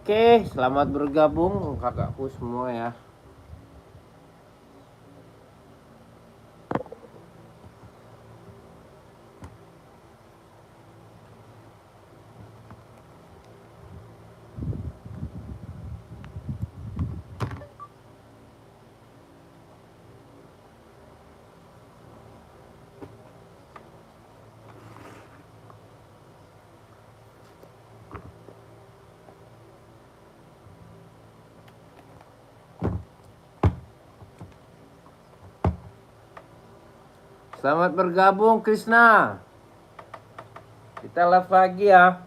Oke, selamat bergabung kakakku semua ya. Selamat bergabung Krisna. Kita live lagi ya.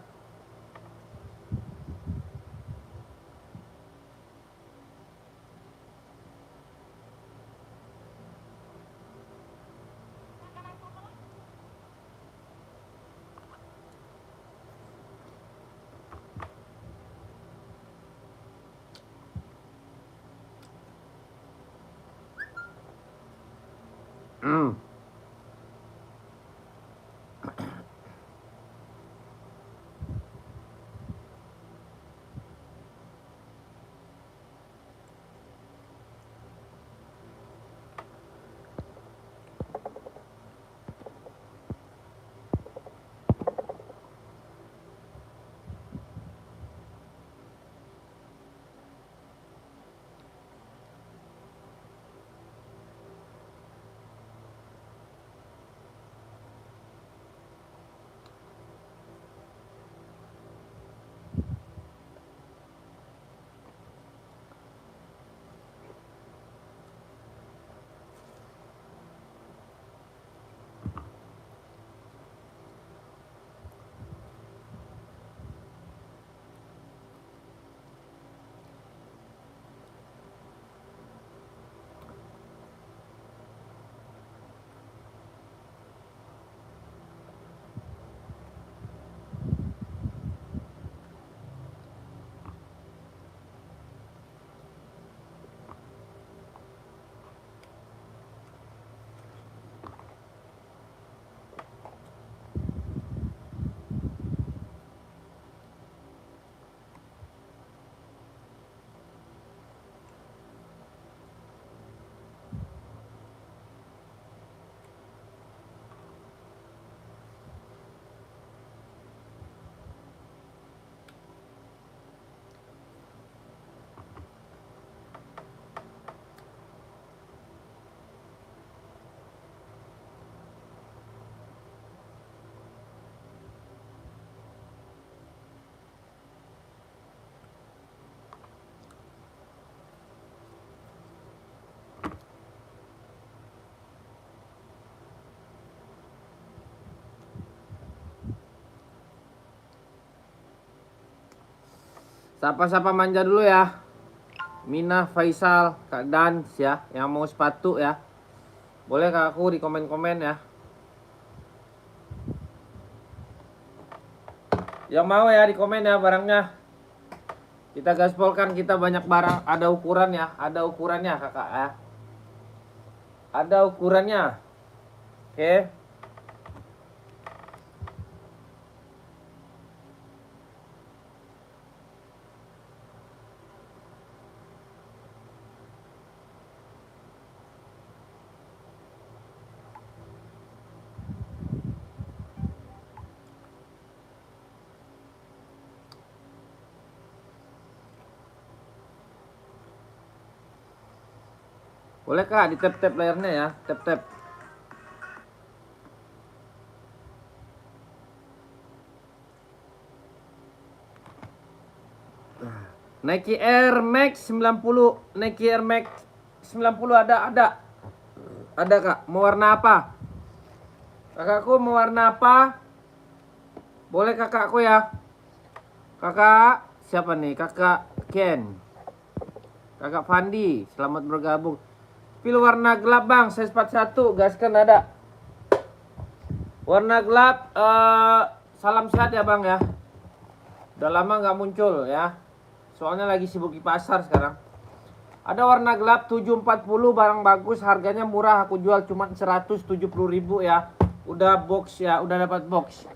Sapa-sapa manja dulu ya. Mina, Faisal, Kak Dans ya, yang mau sepatu ya. Boleh kakakku di komen-komen ya. Yang mau ya di komen ya barangnya. Kita gaspolkan, kita banyak barang, ada ukuran ya, ada ukurannya kakak ya. Ada ukurannya. Oke. Boleh kak di tap-tap layarnya ya, tap-tap. Nike Air Max 90, Nike Air Max 90 ada. Ada kak, mau warna apa? Kakakku mau warna apa? Boleh kakakku ya. Kakak siapa nih? Kakak Ken. Kakak Fandi, selamat bergabung. Pilih warna gelap bang, size 41, gaskan ada. Warna gelap, salam sehat ya bang ya. Udah lama nggak muncul ya. Soalnya lagi sibuk di pasar sekarang. Ada warna gelap 740, barang bagus, harganya murah, aku jual cuma 170.000 ya. Udah box ya, udah dapat box.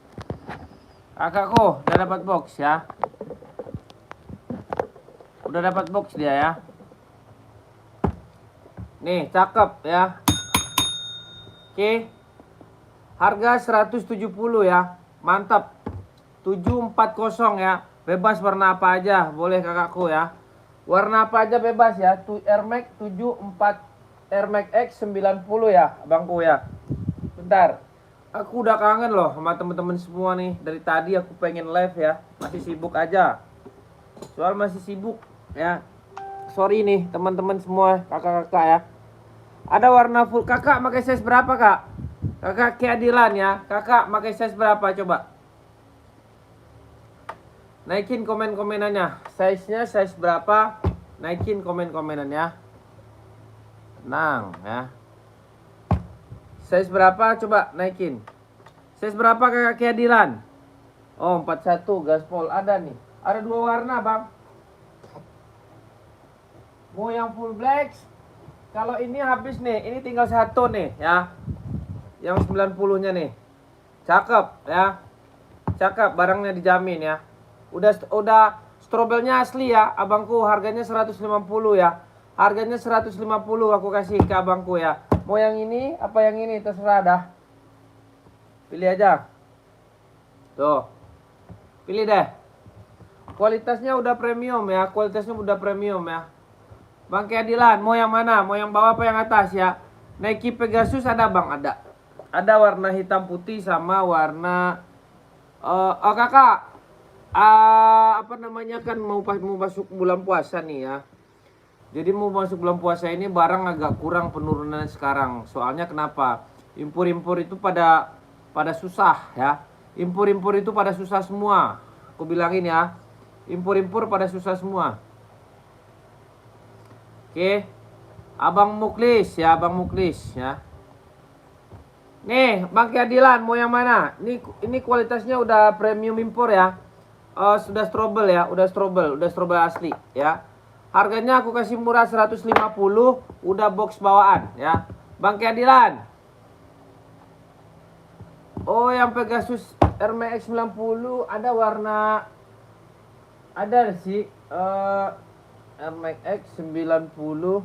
Kakakku udah dapat box ya. Udah dapat box dia ya. Nih, cakep ya. Oke. Harga 170 ya. Mantap. 740 ya. Bebas warna apa aja, boleh kakakku ya. Warna apa aja bebas ya. Air Max 74 Air Max X 90 ya, abangku ya. Bentar. Aku udah kangen loh sama temen-temen semua nih. Dari tadi aku pengen live ya. Masih sibuk aja. Soal masih sibuk ya. Sorry nih teman-teman semua, kakak-kakak ya. Ada warna full. Kakak pakai size berapa, Kak? Kakak keadilan ya. Kakak pakai size berapa coba? Naikin komen-komenannya. Size-nya size berapa? Naikin komen-komenannya. Tenang ya. Size berapa coba naikin. Size berapa kakak keadilan? Oh, 41 gaspol ada nih. Ada 2 warna, Bang. Mau yang full black. Kalau ini habis nih, ini tinggal 1 nih ya. Yang 90-nya nih. Cakep ya. Cakep, barangnya dijamin ya. Udah strobelnya asli ya, abangku. Harganya 150 ya. Harganya 150 aku kasih ke abangku ya. Mau yang ini apa yang ini terserah dah. Pilih aja. Tuh. Pilih deh. Kualitasnya udah premium ya, kualitasnya udah premium ya. Bang Keadilan, mau yang mana? Mau yang bawah apa yang atas ya? Nike Pegasus ada, Bang? Ada. Ada warna hitam putih sama warna oh kakak. Apa namanya kan mau masuk bulan puasa nih ya. Jadi mau masuk bulan puasa ini barang agak kurang penurunan sekarang. Soalnya kenapa? Impor-impor itu pada susah ya. Impor-impor itu pada susah semua. Aku bilangin ya. Impor-impor pada susah semua. Oke. Abang Muklis ya, Abang Muklis ya. Nih, Bang Keadilan mau yang mana? Ini kualitasnya udah premium impor ya. Sudah strobel ya, udah strobel asli ya. Harganya aku kasih murah 150, udah box bawaan ya. Bang Keadilan. Oh, yang Pegasus Air Max 90 ada warna ada sih Air Max X 90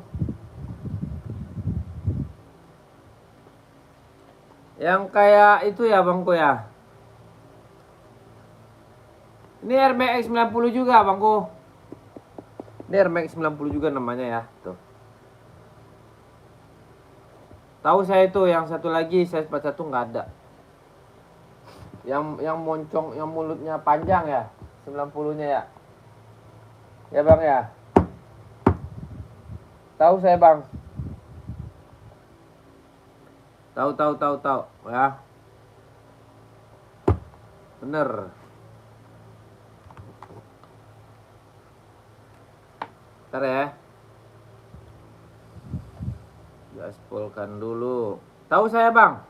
yang kayak itu ya bangku ya. Ini Air Max 90 juga bangku. Ini Air Max 90 juga namanya ya. Tuh. Tahu saya itu yang satu lagi size 41 nggak ada. Yang moncong, yang mulutnya panjang ya. 90-nya ya. Ya bang ya. Tahu saya bang. Tahu ya. Bener. Ntar ya. Gaspolkan dulu. Tahu saya bang.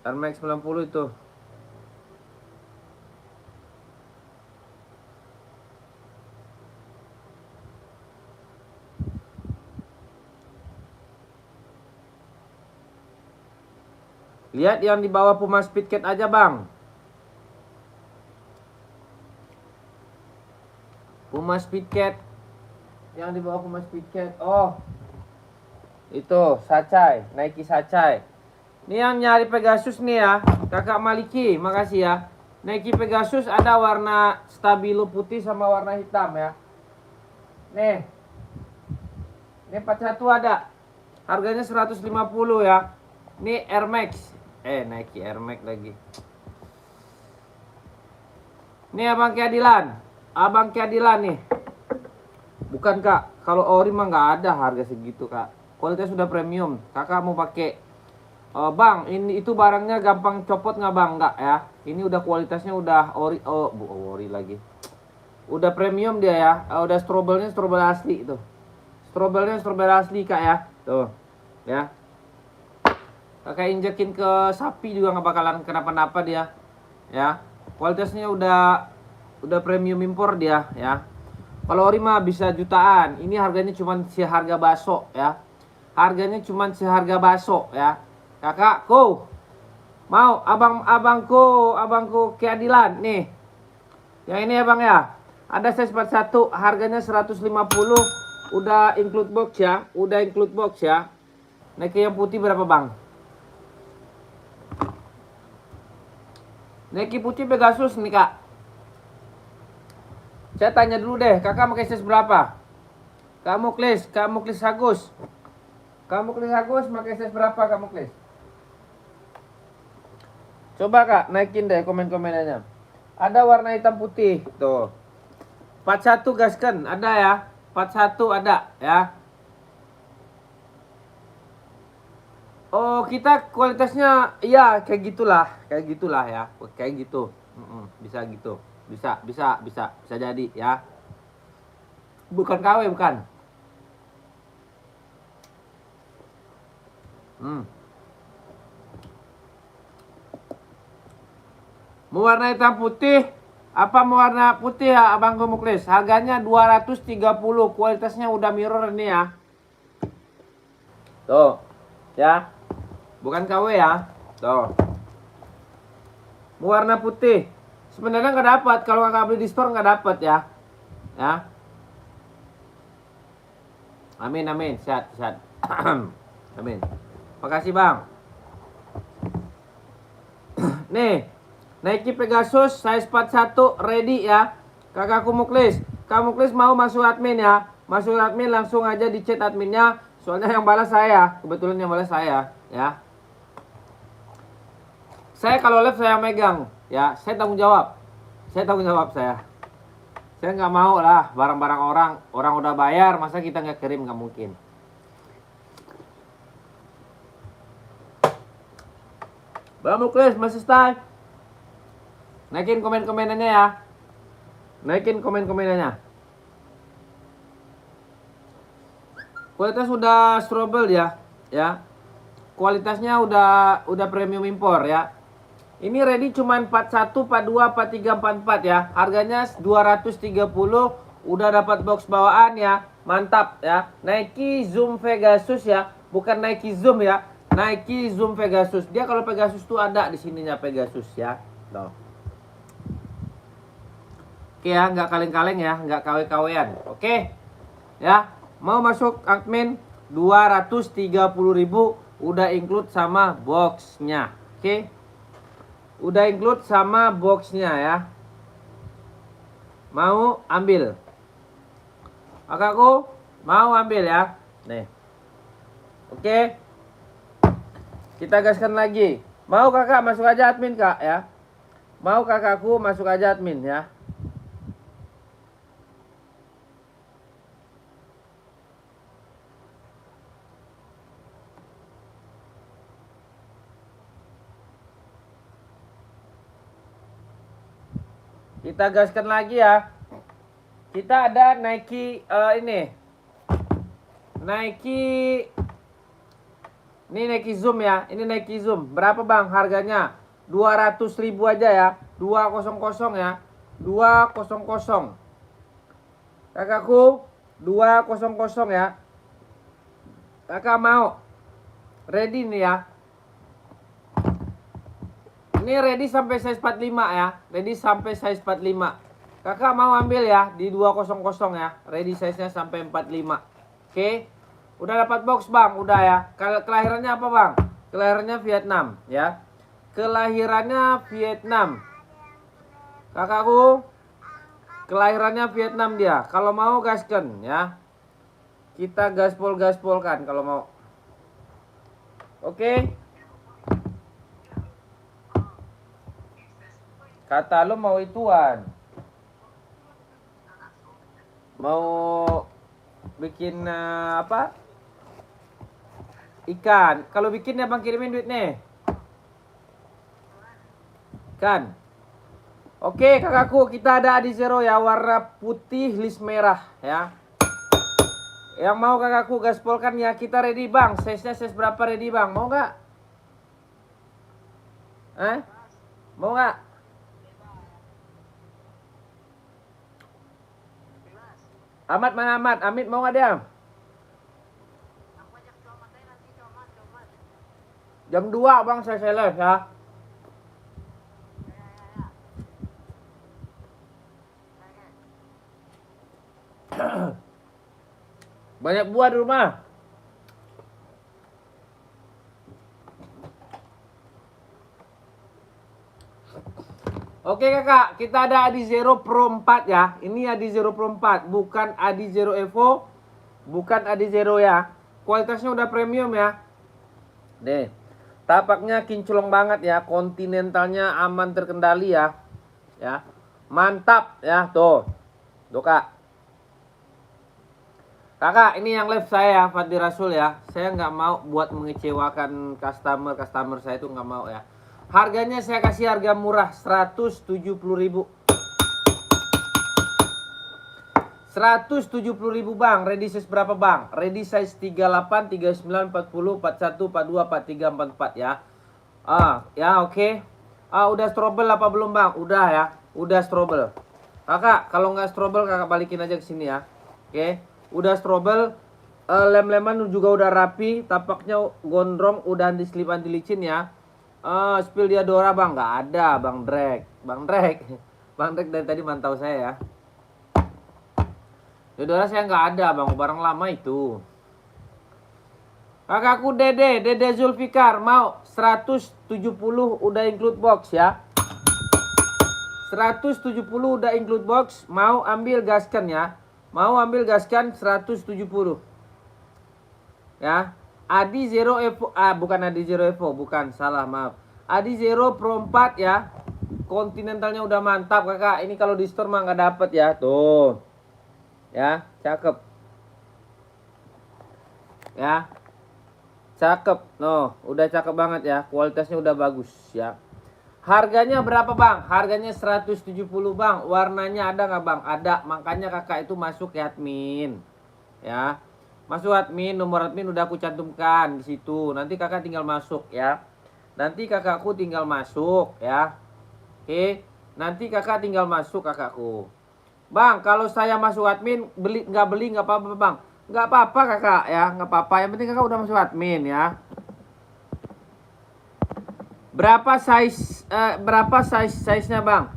Air Max 90 itu. Lihat yang di bawah Puma Speedcat aja bang. Puma Speedcat. Yang di bawah Puma Speedcat. Oh. Itu Sacai, Nike Sacai. Ini yang nyari Pegasus nih ya. Kakak Maliki, makasih ya. Nike Pegasus ada warna stabilo putih sama warna hitam ya. Nih. Ini 41 ada. Harganya 150 ya. Ini Air Max. Nike Air Max lagi. Ini Abang Keadilan. Abang Keadilan nih. Bukan kak. Kalau ori mah nggak ada harga segitu kak. Kualitas sudah premium. Kakak mau pakai. Bang, ini itu barangnya gampang copot nggak bang? Nggak ya. Ini udah kualitasnya udah ori. Ori lagi. Udah premium dia ya. Udah strobelnya strobel asli itu. Strobelnya strobel asli kak ya. Tuh. Ya. Kakak injekin ke sapi juga nggak bakalan kenapa-napa dia. Ya. Kualitasnya udah premium impor dia ya. Kalau ori mah bisa jutaan. Ini harganya cuma seharga bakso ya. Harganya cuma seharga bakso ya. Kakakku mau abangku Keadilan nih. Yang ini ya bang ya. Ada size 41, harganya 150. Udah include box ya. Udah include box ya. Nike yang putih berapa bang? Nike putih Pegasus nih kak. Saya tanya dulu deh, kakak pakai size berapa? Kamu Klis Agus. Kamu Klis Agus pakai size berapa kamu Klis? Coba kak, naikin deh komen-komenannya. Ada warna hitam putih, tuh. 41 gaskan, ada ya. 41 ada ya. Oh, kita kualitasnya ya kayak gitulah ya. Kayak gitu. Bisa gitu. Bisa jadi ya. Bukan KW bukan. Mau warna hitam putih apa mau warna putih ya Abang Muklis? Harganya 230, kualitasnya udah mirror ini ya. Tuh. Ya. Bukan KW ya. Tuh. Mau warna putih. Sebenarnya nggak dapat kalau kakak beli di store nggak dapat ya. Ya. Amin. Sehat. Amin. Makasih bang. Nih, Nike Pegasus size 41 ready ya. Kakakku Muklis. Kamu Muklis mau masuk admin ya. Masuk admin langsung aja di chat adminnya. Soalnya yang balas saya. Kebetulan yang balas saya ya. Saya kalau live saya megang ya. Saya tanggung jawab. Saya nggak mau lah barang-barang orang udah bayar masa kita nggak kirim, nggak mungkin. Bang Muklis masih stay. Naikin komen-komenannya ya. Kualitas udah strobel ya. Kualitasnya udah premium impor ya. Ini ready cuman 41, 42, 43, 44 ya. Harganya 230, udah dapat box bawaan ya. Mantap ya. Nike Zoom Pegasus ya, bukan Nike Zoom ya. Nike Zoom Pegasus. Dia kalau Pegasus tuh ada di sininya Pegasus ya. Tuh. Oke ya, nggak kaleng-kaleng ya, nggak KW-KW-an. Oke. Ya, mau masuk admin 230.000 udah include sama boxnya. Oke. Udah include sama boxnya ya. Mau ambil? Kakakku mau ambil ya. Nih. Oke. Kita gaskan lagi. Mau kakak masuk aja admin kak ya. Mau kakakku masuk aja admin ya. Kita gaskan lagi ya. Kita ada Nike ini. Ini Nike Zoom ya. Ini Nike Zoom. Berapa bang harganya? 200.000 aja ya. 200 ya. 200. Kakakku 200 ya. Kakak mau? Ready nih ya. Ini ready sampai size 45 ya. Ready sampai size 45. Kakak mau ambil ya di 200 ya. Ready size-nya sampai 45. Oke. Udah dapat box bang, udah ya. Kelahirannya apa bang? Kelahirannya Vietnam ya. Kelahirannya Vietnam. Kakakku kelahirannya Vietnam dia. Kalau mau gaskan ya. Kita gaspolkan kalau mau. Oke. Kata lu mau ituan. Mau bikin apa? Ikan. Kalau bikin ya bang kirimin duit nih. Ikan. Oke kakakku, kita ada Adi Zero ya, warna putih list merah ya. Yang mau kakakku gaspolkan ya, kita ready bang. Size-nya size berapa ready bang? Mau nggak? Mau nggak? Amat mana Amat? Amit mau nggak dia? Jam 2 bang saya live ya. Banyak buah di rumah. Oke kakak, kita ada Adi Zero Pro 4 ya. Ini Adi Zero Pro 4, bukan Adi Zero Evo, bukan Adi Zero ya. Kualitasnya udah premium ya. Nih, tapaknya kinclong banget ya, kontinentalnya aman terkendali ya. Ya, mantap ya, tuh. Tuh kak. Kakak, ini yang live saya, Fadli Rasul ya. Saya nggak mau buat mengecewakan customer saya itu nggak mau ya. Harganya saya kasih harga murah, 170.000. 170.000 bang. Ready size berapa bang? Ready size 38, 39, 40, 41, 42, 43, 44 ya. Ya oke. Udah strobel apa belum bang? Udah ya. Udah strobel. Kakak, kalau nggak strobel kakak balikin aja ke sini ya. Oke. Udah strobel. Lem-leman juga udah rapi. Tapaknya gondrong. Udah diselip anti licin ya. Spill Diadora bang, nggak ada bang Drek, bang Drek dari tadi mantau saya ya. Diadora saya nggak ada bang, barang lama itu. Kakakku Dede Zulfikar mau 170 udah include box ya. 170 udah include box, mau ambil gaskan ya. Mau ambil gaskan 170 ya. Adi Zero Evo, bukan Adi Zero Evo, bukan, salah maaf. Adi Zero Pro 4 ya. Kontinentalnya udah mantap kakak. Ini kalau di store mah nggak dapet ya, tuh. Ya, cakep. Ya, cakep. No, udah cakep banget ya. Kualitasnya udah bagus ya. Harganya berapa bang? Harganya 170 bang. Warnanya ada nggak bang? Ada. Makanya kakak itu masuk ya admin. Ya. Masuk admin, nomor admin udah aku cantumkan di situ. Nanti kakak tinggal masuk ya. Nanti kakakku tinggal masuk ya. Oke. Nanti kakak tinggal masuk kakakku. Bang, kalau saya masuk admin beli nggak apa-apa bang. Nggak apa-apa kakak ya, nggak apa-apa. Yang penting kakak udah masuk admin ya. Berapa size-nya bang?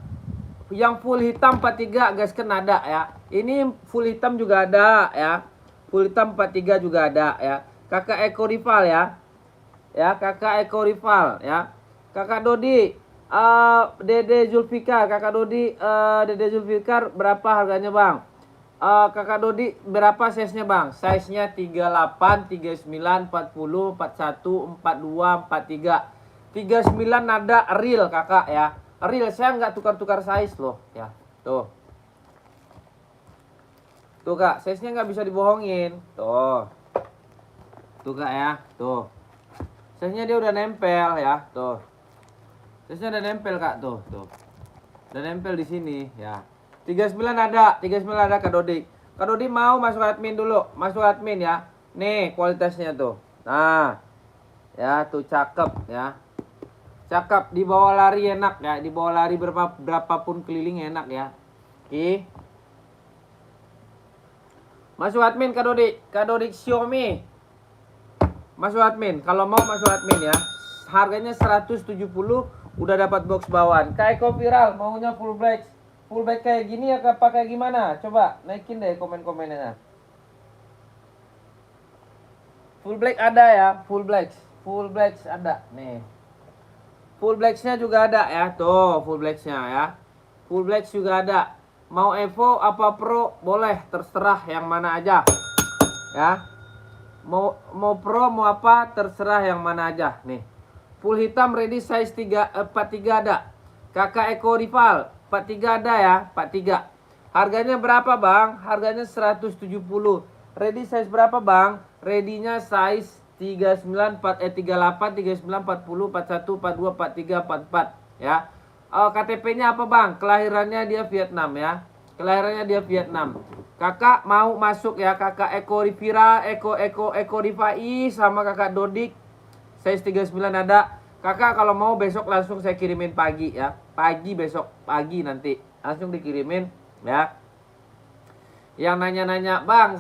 Yang full hitam 43 gaskan ada ya. Ini full hitam juga ada ya. Full hitam 43 juga ada ya. Kakak Eko Rival ya. Ya, kakak Eko Rival ya. Kakak Dodi, Dede Zulfikar, kakak Dodi, Dede Zulfikar berapa harganya bang? Kakak Dodi berapa size-nya bang? Size-nya 38, 39, 40, 41, 42, 43. 39 ada real kakak ya. Real, saya nggak tukar-tukar size loh ya. Tuh. Tuh kak, size-nya nggak bisa dibohongin. Tuh. Tuh kak ya, tuh. Size-nya dia udah nempel ya, tuh. Size-nya udah nempel kak, tuh. Udah nempel di sini ya. 39 ada Kak Dodi. Kak Dodi mau masuk admin dulu, masuk admin ya. Nih kualitasnya tuh. Nah. Ya, tuh cakep ya. Cakep, dibawa lari enak ya, dibawa lari berapapun keliling enak ya. Oke. Masuk admin Kak Dodi Xiaomi. Masuk admin, kalau mau masuk admin ya. Harganya 170 udah dapat box bawaan. Kayak Eko Viral maunya full black. Full black kayak gini ya apa kayak gimana? Coba naikin deh komen-komennya. Full black ada ya, full black. Full black ada nih. Full black-nya juga ada ya, tuh full black-nya ya. Full black juga ada. Mau Evo apa Pro boleh, terserah yang mana aja. Ya. Mau Pro mau apa terserah yang mana aja nih. Full hitam ready size 43 ada. Kakak Eko Rival 43 ada ya, 43. Harganya berapa bang? Harganya 170. Ready size berapa bang? Ready-nya size 38, 39, 40, 41, 42, 43, 44 ya. KTP-nya apa bang? Kelahirannya dia Vietnam ya. Kelahirannya dia Vietnam. Kakak mau masuk ya, kakak Eko Rivira, Eko Rifai sama kakak Dodik. Size 39 ada. Kakak kalau mau besok langsung saya kirimin pagi ya. Besok pagi nanti langsung dikirimin ya. Yang nanya-nanya, bang,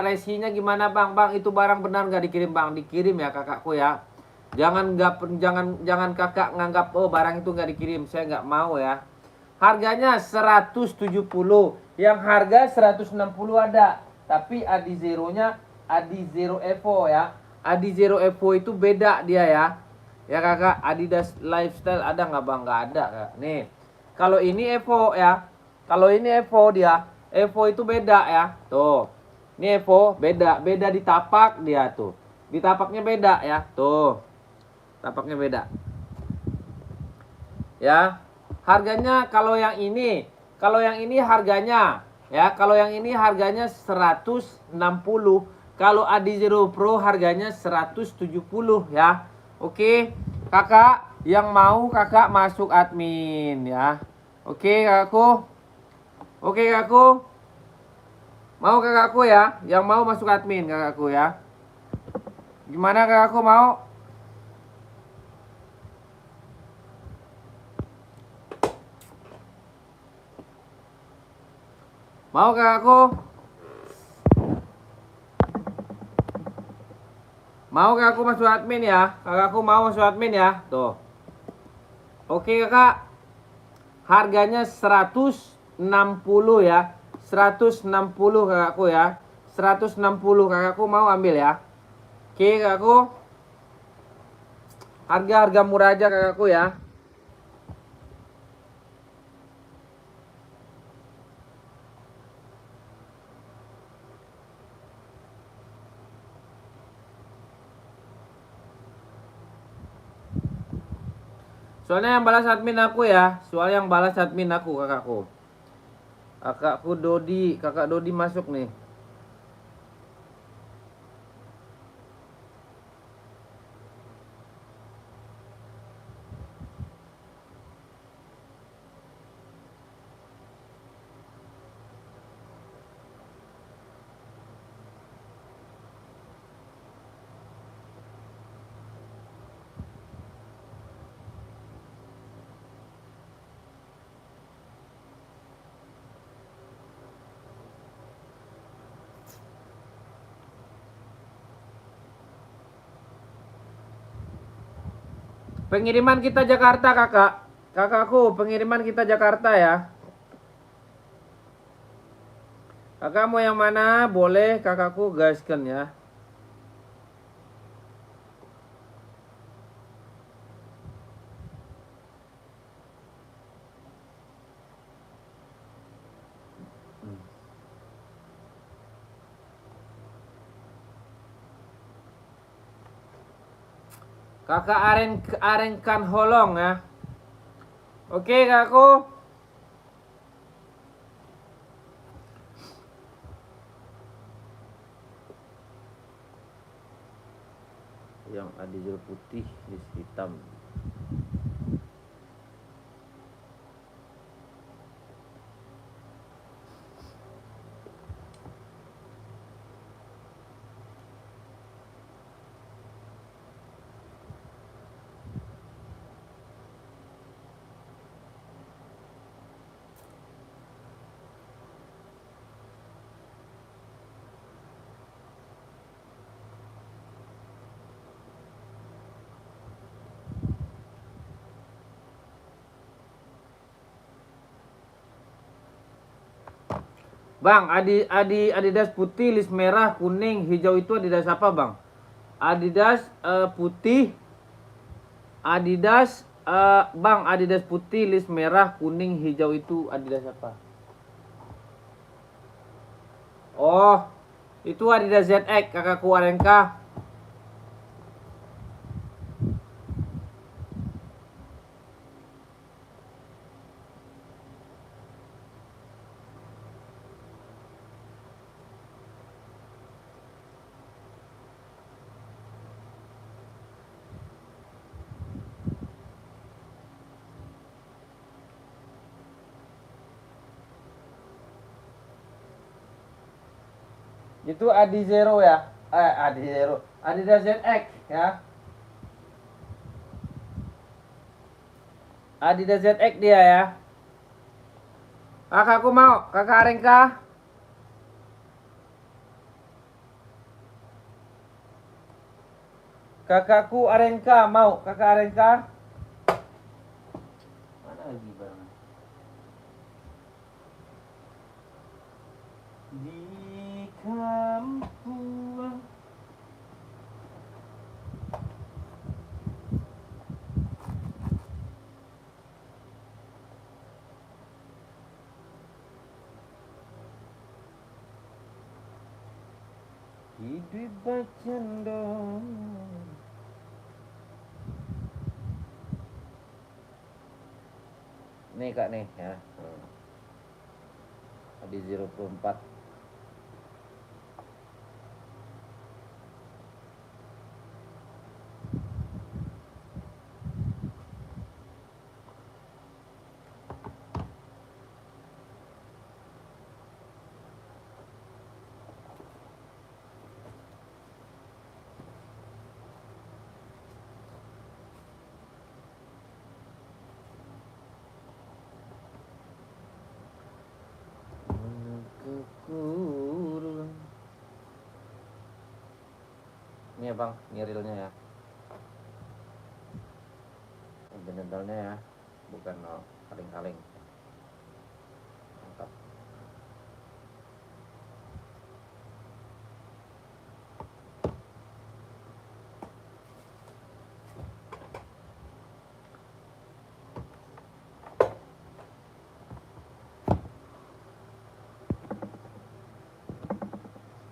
resinya gimana bang? Bang, itu barang benar nggak dikirim bang? Dikirim ya kakakku ya. Jangan kakak nganggap oh barang itu nggak dikirim. Saya nggak mau ya. harganya 170. Yang harga 160 ada. Tapi Adi Zero-nya Adi Zero Evo ya. Adi Zero Evo itu beda dia ya. Ya kakak, Adidas Lifestyle ada nggak bang? Nggak ada kak. Nih, kalau ini Evo ya. Kalau ini Evo dia. Evo itu beda ya. Tuh. Ini Evo beda. Beda di tapak dia tuh. Di tapaknya beda ya. Tuh. Tapaknya beda. Ya. Harganya kalau yang ini harganya ya, kalau yang ini harganya 160. Kalau Adi Zero Pro harganya 170 ya. Oke, kakak yang mau kakak masuk admin ya. Oke kakakku. Oke kakakku. Mau kakakku ya, yang mau masuk admin kakakku ya. Gimana kakakku mau? Mau kakakku? Mau kakakku masuk admin ya? Kakakku mau masuk admin ya? Tuh. Oke kakak. Harganya 160 ya. 160 kakakku ya. 160 kakakku mau ambil ya. Oke kakakku. Harga murah aja kakakku ya. Soalnya yang balas admin aku ya. Soalnya yang balas admin aku kakakku. Kakakku Dodi, kakak Dodi masuk nih. Pengiriman kita Jakarta kakak. Kakakku, pengiriman kita Jakarta ya. Kakak mau yang mana? Boleh kakakku gaskan ya. Kakak Arenkan Holong ya. Oke kakakku. Yang ada jeruk putih, list hitam. Bang, Adidas putih, list merah, kuning, hijau itu Adidas apa bang? Adidas putih, Adidas bang, Adidas putih, list merah, kuning, hijau itu Adidas apa? Oh, itu Adidas ZX kakakku Arenka. Itu Adi Zero ya. Adi Zero. Adidas ZX ya. Adidas ZX dia ya. Kakakku mau, kakak Arenka. Kakakku Arenka mau, kakak Arenka. Mana lagi barang? di kampung. Hidup bercanda. Nih kak nih ya. Habis 04. Ini ya bang, ngirilnya ya. Bentelnya ya, bukan kaleng-kaleng. Mantap.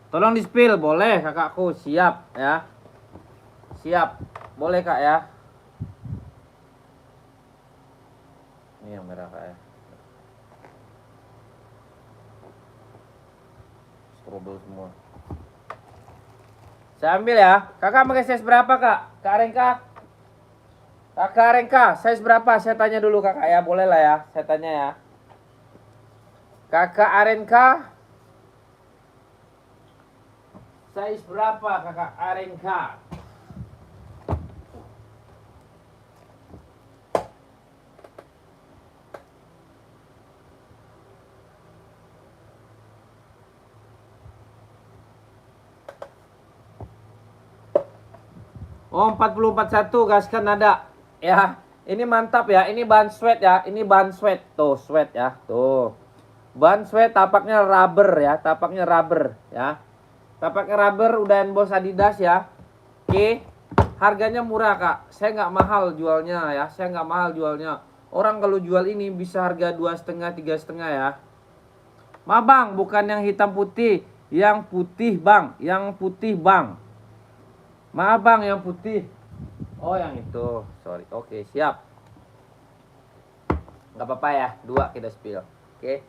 Tolong di spill, boleh kakakku, siap ya. Siap, boleh kak ya. Ini yang merah kak ya. Strobel semua. Saya ambil ya. Kakak pakai size berapa kak? Kak Arenka? Kakak Arenka, size berapa? Saya tanya dulu kakak ya, boleh lah ya. Saya tanya ya. Kakak Arenka, size berapa kakak Arenka? Oh 4041 gaskan ada ya. Ini mantap ya. Ini bahan sweat ya. Ini bahan sweat tuh, sweat ya. Tuh. Bahan sweat tapaknya rubber ya. Tapaknya rubber ya. Tapaknya rubber udah emboss Adidas ya. Oke. Harganya murah kak. Saya nggak mahal jualnya ya. Saya nggak mahal jualnya. Orang kalau jual ini bisa harga 2,5 3,5 ya. Ma bang, bukan yang hitam putih. Yang putih bang. Yang putih bang. Maaf bang, yang putih. Oh yang itu, sorry. Oke siap. Nggak apa-apa ya, 2 kita spill. Oke.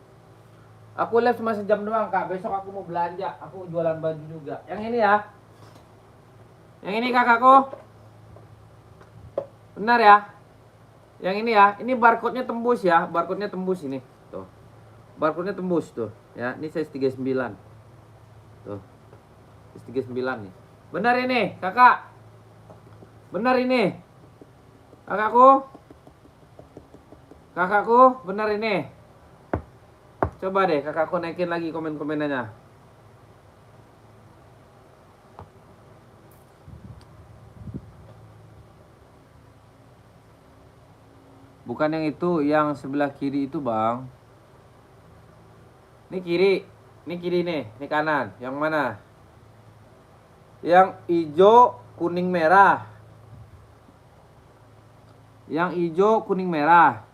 Aku live cuma sejam doang kak. Besok aku mau belanja. Aku jualan baju juga. Yang ini ya. Yang ini kakakku. Benar ya. Yang ini ya. Ini barcode-nya tembus ya. Barcode-nya tembus ini. Tuh. Barcode-nya tembus tuh. Ya, ini size 39. Tuh. Size 39 nih. Benar ini, kakak. Benar ini. Kakakku. Kakakku, benar ini. Coba deh kakakku naikin lagi komen-komenannya. Bukan yang itu, yang sebelah kiri itu bang. Ini kiri. Ini kiri nih, ini kanan. Yang mana? Yang hijau, kuning, merah. Yang hijau, kuning, merah.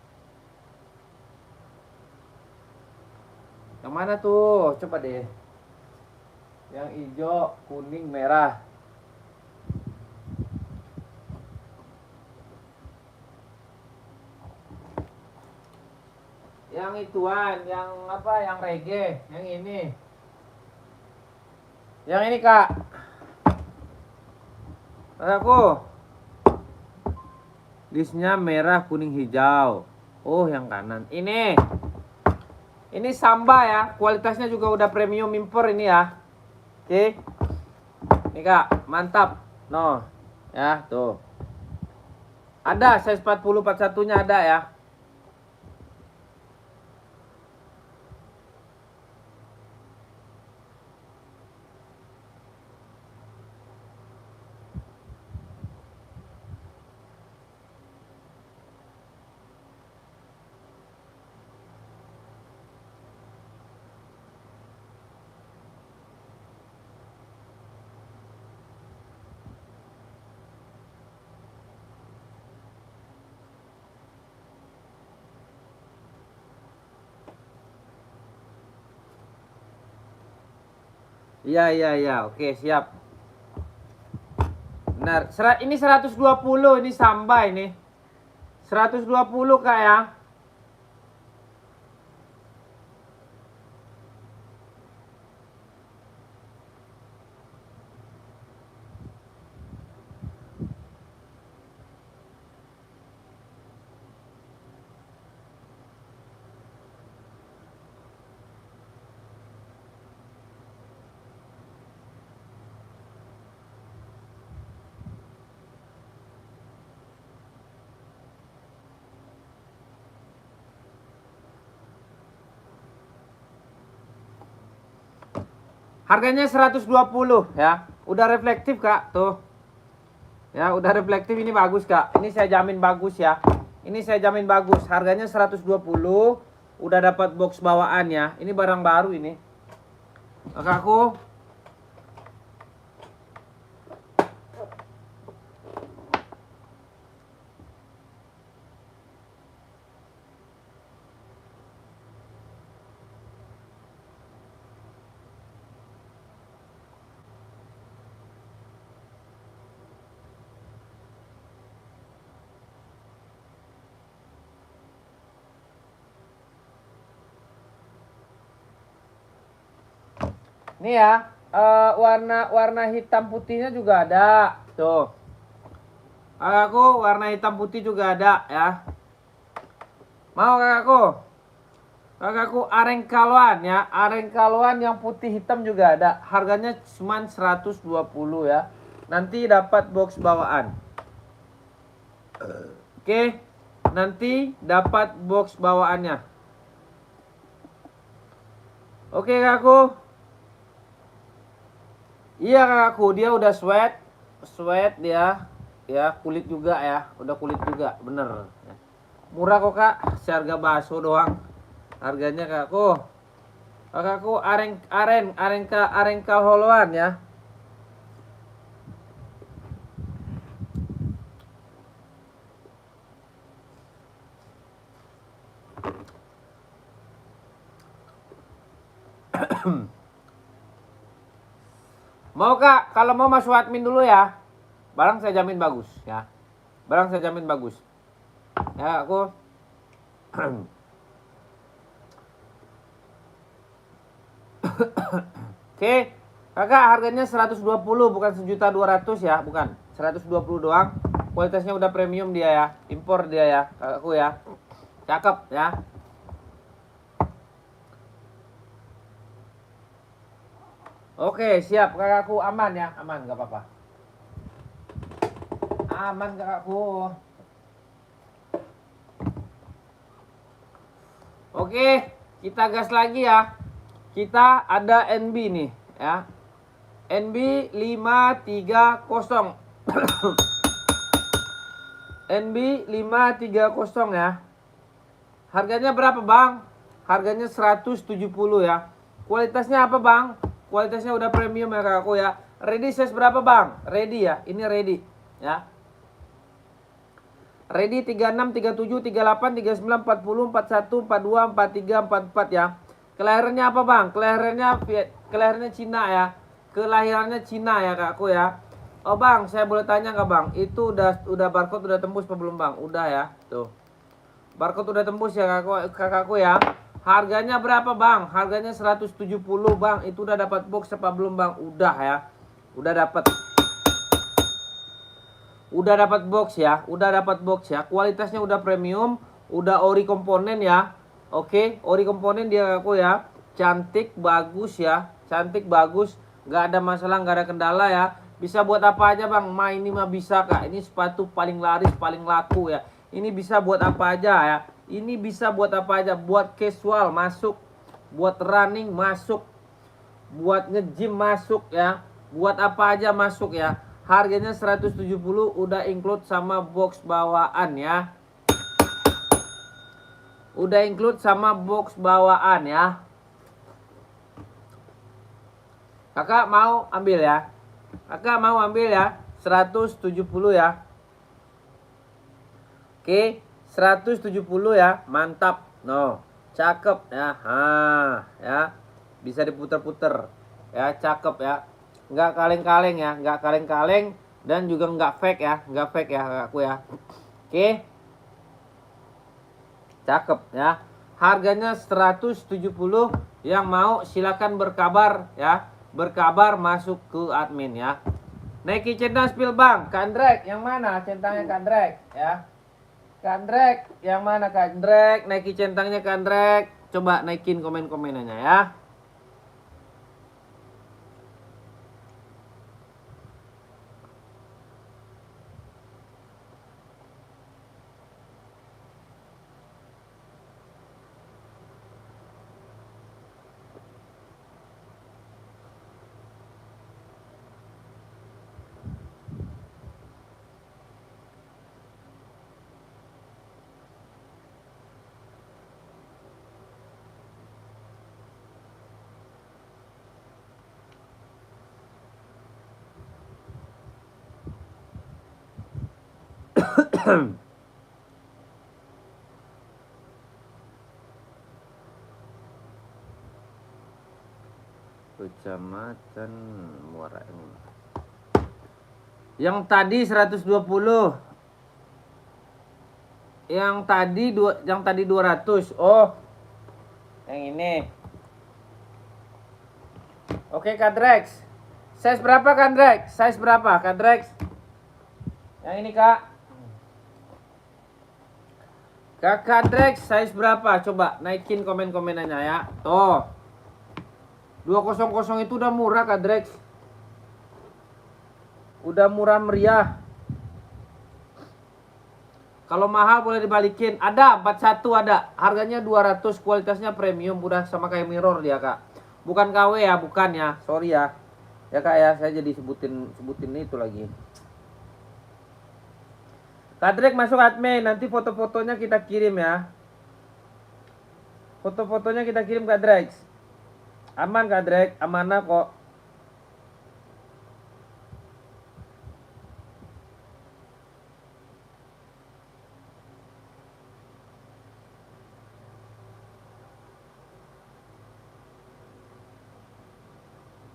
Yang mana tuh? Coba deh. Yang hijau, kuning, merah. Yang ituan, yang apa? Yang reggae, yang ini. Yang ini kak. Aku. Listnya merah, kuning, hijau. Oh yang kanan. Ini. Ini Samba ya. Kualitasnya juga udah premium impor ini ya. Oke. Nih kak, mantap. No. Ya, tuh. Ada size 40 41-nya ada ya. Iya, iya, iya. Oke, siap. Benar. Ini 120, ini sampai ini. 120 Kak ya. Harganya 120 ya. Udah reflektif Kak, tuh. Ya, udah reflektif, ini bagus Kak. Ini saya jamin bagus ya. Ini saya jamin bagus. Harganya 120. Udah dapat box bawaan ya. Ini barang baru ini. Kakakku. Nih ya, warna hitam putihnya juga ada. Tuh. Kakakku, warna hitam putih juga ada ya. Mau kakakku? Kakakku areng kalwan ya. Areng kalwan yang putih hitam juga ada. Harganya cuma 120 ya. Nanti dapat box bawaan. Oke. Nanti dapat box bawaannya. Oke kakakku. Iya kakakku, dia udah sweat dia, ya kulit juga ya, udah kulit juga, bener. Murah kok kak, seharga bakso doang, harganya kakakku. Kakakku areng holoan ya. Mau kak, kalau mau masuk admin dulu ya. Barang saya jamin bagus ya. Barang saya jamin bagus. Ya aku. Oke, kakak harganya 120 bukan 1.200.000 ya, bukan. 120 doang. Kualitasnya udah premium dia ya. Impor dia ya, kakakku ya. Cakep ya. Oke, siap kakakku, aman ya, aman nggak apa-apa. Aman kakakku. Oke, kita gas lagi ya. Kita ada NB nih ya. NB 530. NB 530 ya. Harganya berapa bang? Harganya 170 ya. Kualitasnya apa bang? Kualitasnya udah premium ya kakakku ya. Ready size berapa bang? Ready ya, ini ready ya. Ready 36, 37, 38, 39, 40, 41, 42, 43, 44 ya. Kelahirannya apa bang? Kelahirannya Cina ya. Kelahirannya Cina ya kakakku ya. Oh bang, saya boleh tanya nggak bang? Itu udah barcode udah tembus apa belum bang? Udah ya, tuh. Barcode udah tembus ya kakakku ya. Harganya berapa bang? Harganya 170 bang. Itu udah dapat box apa belum bang? Udah ya. Udah dapat. Udah dapat box ya. Udah dapat box ya. Kualitasnya udah premium. Udah ori komponen ya. Oke, ori komponen dia kakakku ya. Cantik, bagus ya. Cantik, bagus. Gak ada masalah, gak ada kendala ya. Bisa buat apa aja bang? Ini mah bisa kak. Ini sepatu paling laris, paling laku ya. Ini bisa buat apa aja ya. Ini bisa buat apa aja. Buat casual masuk. Buat running masuk. Buat nge-gym masuk ya. Buat apa aja masuk ya. Harganya 170 udah include sama box bawaan ya. Udah include sama box bawaan ya. Kakak mau ambil ya. Kakak mau ambil ya. 170 ya. Oke, 170 ya. Mantap. No, cakep ya. Ya. Bisa diputer-puter. Ya, cakep ya. Nggak kaleng-kaleng ya, nggak kaleng-kaleng dan juga nggak fake ya, nggak fake ya kakakku ya. Oke. Cakep ya. Harganya 170. Yang mau silakan berkabar ya. Berkabar masuk ke admin ya. Nike centang spill bang. Kandrek yang mana centangnya Kandrek ya? Kandrek yang mana Kandrek? Nike centangnya Kandrek. Coba naikin komen-komenannya ya. Kecamatan Muara Enim. Yang tadi 120. Yang tadi 200. Oh. Yang ini. Oke, Kadrex. Size berapa, Kadrex? Size berapa, Kadrex? Yang ini, Kak. Kak Kadrex, size berapa? Coba naikin komen-komenannya ya. Tuh. 200 itu udah murah, Kadrex. Udah murah meriah. Kalau mahal boleh dibalikin. Ada 41 ada. Harganya 200, kualitasnya premium, udah sama kayak mirror dia, Kak. Bukan KW ya, bukan ya. Sorry ya. Ya, Kak ya, saya jadi sebutin itu lagi. Kadrek masuk admin, nanti foto-fotonya kita kirim ya. Foto-fotonya kita kirim Kadrek. Aman Kadrek, amanah kok.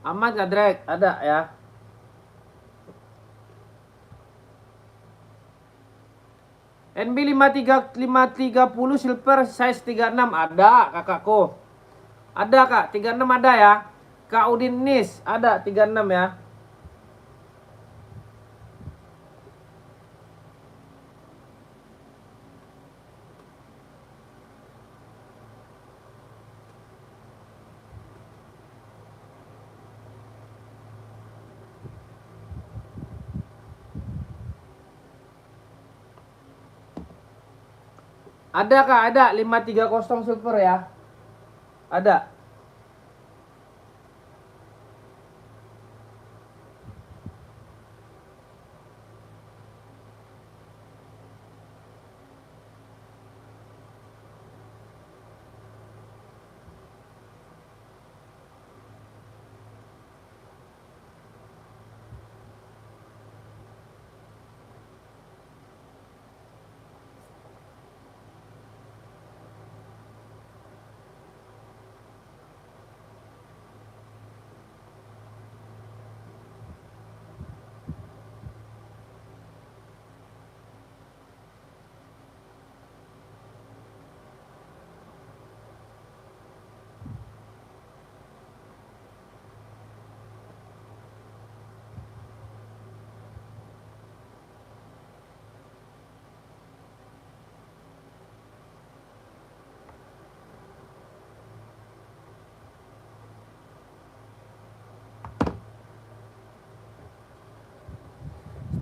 Aman Kadrek, ada ya. NB 530 silver size 36 ada kakakku. Ada Kak, 36 ada ya. Kak Udin Nis ada 36 ya. Ada Kak, ada 530 silver ya. Ada.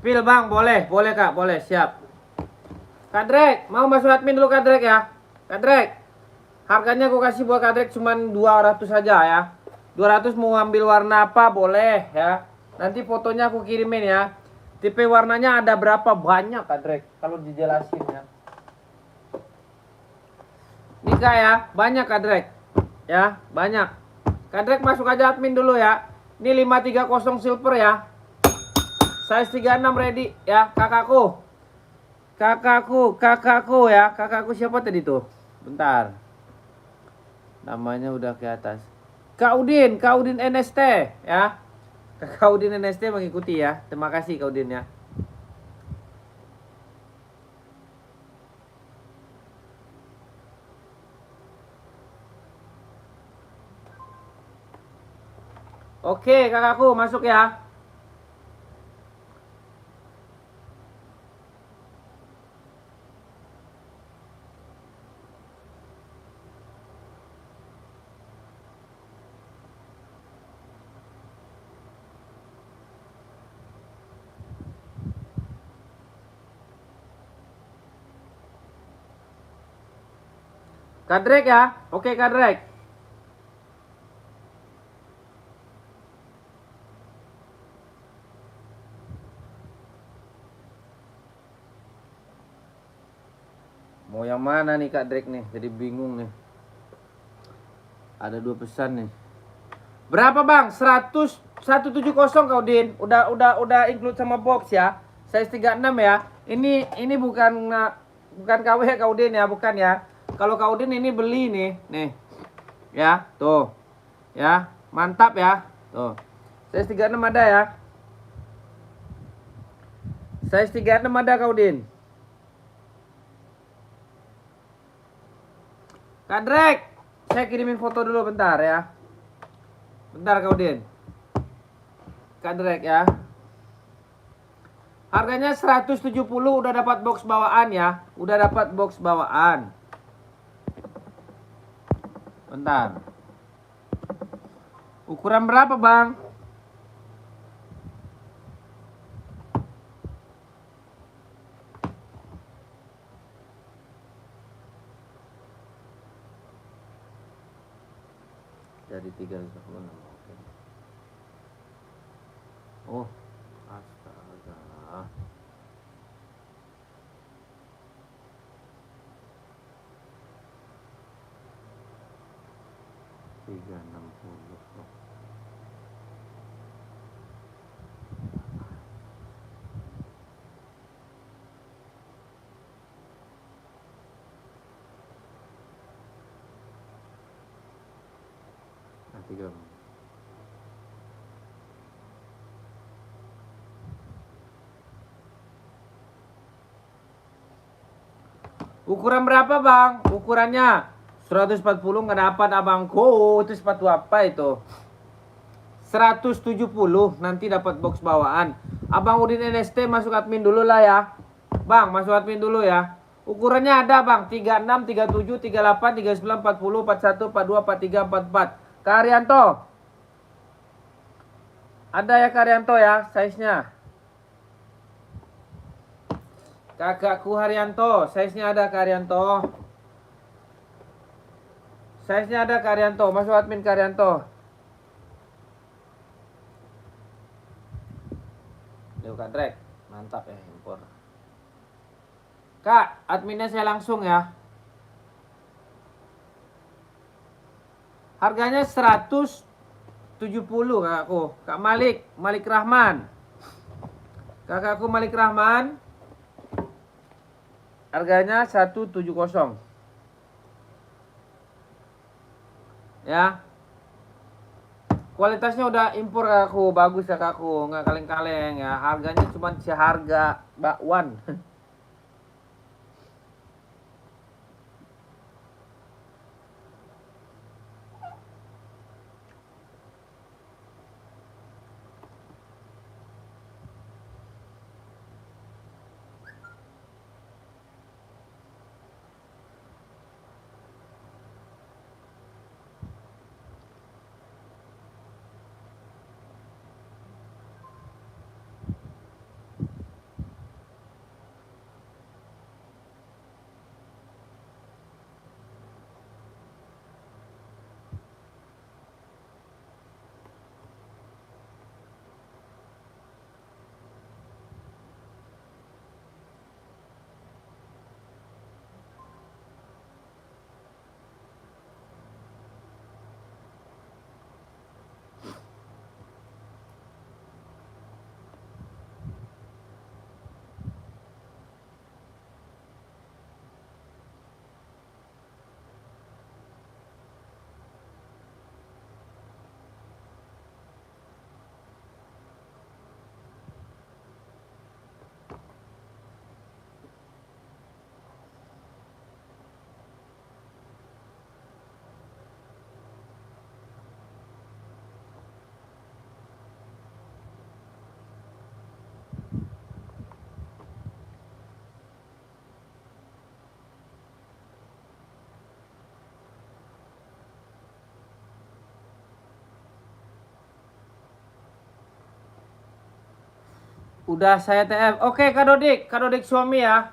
Spill bang, boleh Kak, boleh, siap. Kadrek, mau masuk admin dulu Kadrek ya. Kadrek, harganya gue kasih buat Kadrek cuman 200 saja ya. 200 mau ambil warna apa boleh ya. Nanti fotonya aku kirimin ya. Tipe warnanya ada berapa banyak Kadrek, kalau dijelasin ya. Ini Kak ya, banyak Kadrek. Ya, banyak. Kadrek masuk aja admin dulu ya. Ini 530 silver ya. Size 36 ready ya, kakakku. Kakakku ya. Kakakku siapa tadi tuh? Bentar. Namanya udah ke atas. Kak Udin NST ya. Kak Udin NST mengikuti ya. Terima kasih Kak Udin ya. Oke, kakakku masuk ya. Kadrek ya. Oke, Kadrek. Mau yang mana nih Kak Drake nih? Jadi bingung nih. Ada 2 pesan nih. Berapa Bang? 170 Kak Udin. Udah include sama box ya. Size 36 ya. Ini bukan KW Kak Udin ya, bukan ya. Kalau Kak Udin ini beli nih. Ya, tuh. Ya, mantap ya. Tuh. Size 36 ada ya. Size 36 ada Kak Udin. Kak Drake, saya kirimin foto dulu bentar ya. Bentar Kak Udin. Kak Drake ya. Harganya 170 udah dapat box bawaan ya. Udah dapat box bawaan. Bentar. Ukuran berapa Bang? Jadi 356. Oke. Oh, astaga. Tiga enam puluh. Nah, 3. Ukuran berapa Bang? Ukurannya 140 nggak dapat abangku. Itu sepatu apa itu? 170 nanti dapat box bawaan. Abang Udin NST masuk admin dulu lah ya. Bang, masuk admin dulu ya. Ukurannya ada Bang, 36, 37, 38, 39, 40, 41, 42, 43, 44. Kak Haryanto. Ada ya Kak Haryanto ya, size-nya. Kakakku Haryanto, size-nya ada Kak Haryanto. Size-nya ada Kak Haryanto, masuk admin Kak Haryanto. Leo Kak Drake, mantap ya impor. Kak, adminnya saya langsung ya. Harganya 170 kakakku. Kak Malik Rahman. Kakakku Malik Rahman. Harganya 170. Ya. Kualitasnya udah impor kakakku, bagus ya kakakku, nggak kaleng-kaleng ya. Harganya cuma seharga bakwan. Udah saya TF. Oke Kak Dodik suami ya.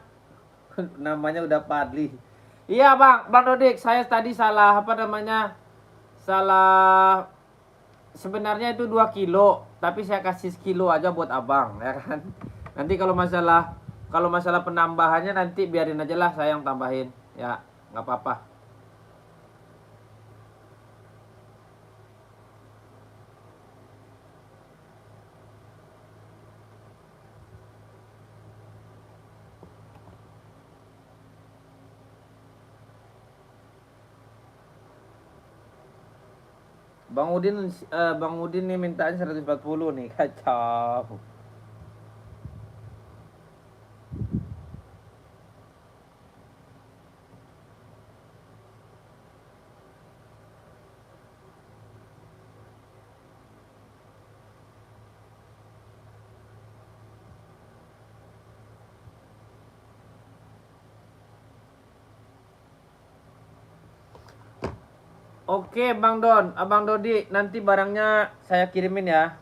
Namanya udah Padli. Iya Bang Dodik, saya tadi salah apa namanya? Salah, sebenarnya itu 2 kilo, tapi saya kasih sekilo aja buat abang, ya kan. Nanti kalau masalah penambahannya nanti biarin aja lah saya yang tambahin, ya nggak apa-apa. Bang Udin nih mintanya 140 nih, kacau. Oke Bang Don, Abang Dodi, nanti barangnya saya kirimin ya.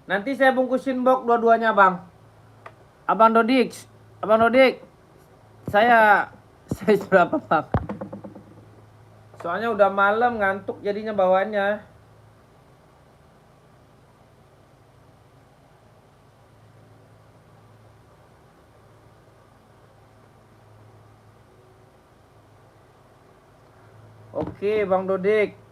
Nanti saya bungkusin box dua-duanya Bang. Abang Dodik, Abang Dodik, saya berapa Bang? Soalnya udah malam ngantuk jadinya bawaannya. Oke Bang Dodik.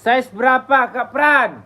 Size berapa Kak Pran?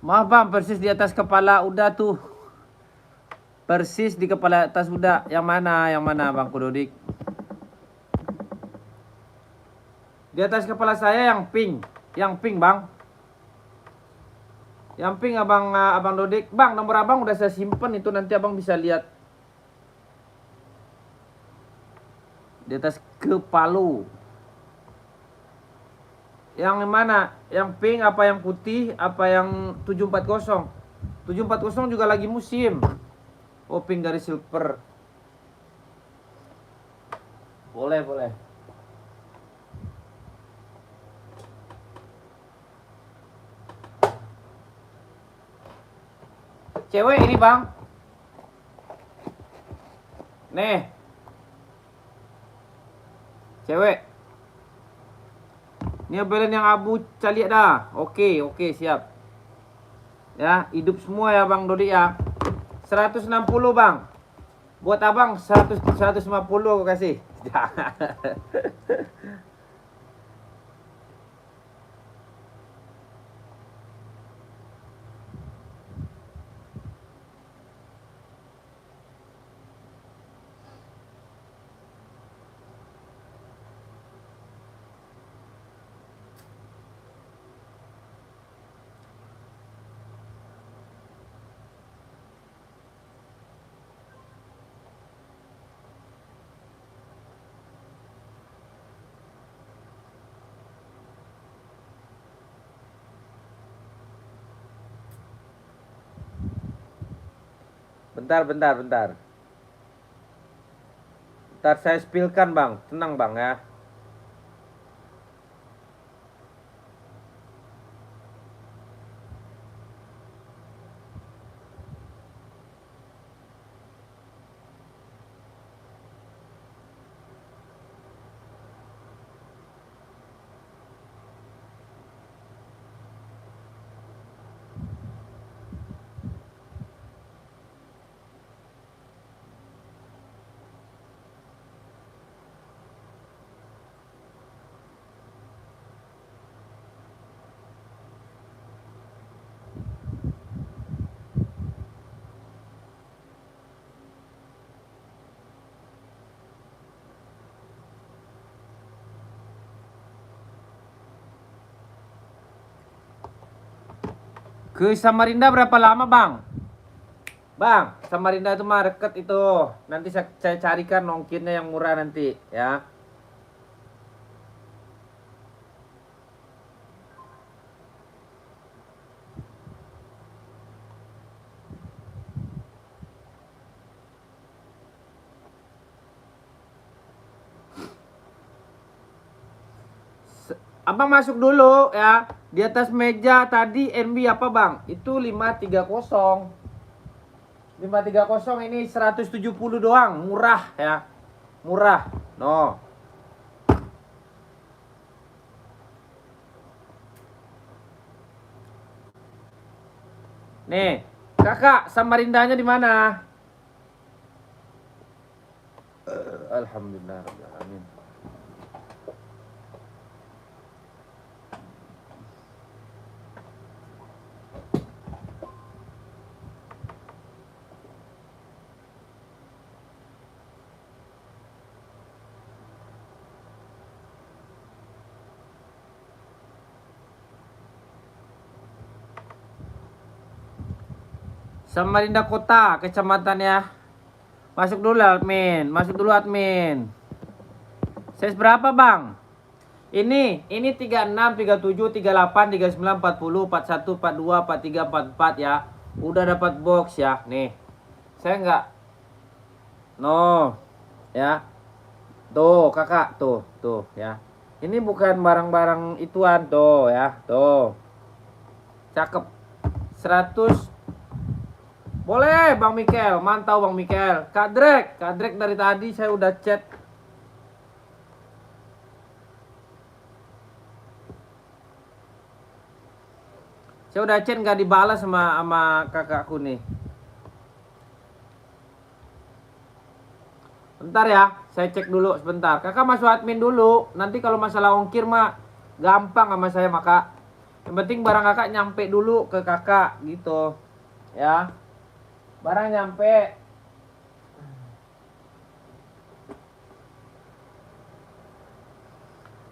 Maaf Bang, persis di atas kepala udah tuh. Persis di kepala atas udah. Yang mana? Yang mana Bang Kudodik? Di atas kepala saya yang pink. Yang pink Bang. Yang pink Abang Dodik. Bang, nomor Abang udah saya simpen itu, nanti Abang bisa lihat. Di atas kepala. Yang mana? Yang pink apa yang putih apa yang 740? 740 juga lagi musim. Oh, pink dari silver. Boleh, boleh. Cewek ini bang. Nih. Cewek. Ini belen yang abu caliak dah. Oke, siap. Ya, hidup semua ya Bang Dodi ya. 160 Bang. Buat abang 150 aku kasih. Bentar. Bentar saya spillkan Bang. Tenang Bang ya. Ke Samarinda berapa lama Bang? Bang, Samarinda itu mah deket itu. Nanti saya carikan ongkirnya yang murah nanti ya. Abang masuk dulu ya. Di atas meja tadi NB apa Bang? Itu 530. 530 ini 170 doang, murah ya. Murah. No. Nih, Kakak Samarindanya di mana? Alhamdulillah rabbil alamin. Samarinda Kota, kecamatan ya. Masuk dulu admin. Size berapa Bang? Ini 36, 37, 38, 39, 40, 41, 42, 43, 44 ya. Udah dapat box ya. Nih. Saya enggak. No. Ya. Tuh, Kakak, tuh ya. Ini bukan barang-barang ituan tuh ya. Tuh. Cakep. 100. Boleh Bang Mikel, mantau Bang Mikel. Kak Drek dari tadi saya udah chat. Saya udah chat nggak dibalas sama kakakku nih. Bentar ya, saya cek dulu sebentar. Kakak masuk admin dulu. Nanti kalau masalah ongkir mah gampang sama saya maka. Yang penting barang kakak nyampe dulu ke kakak gitu. Ya. Barang nyampe.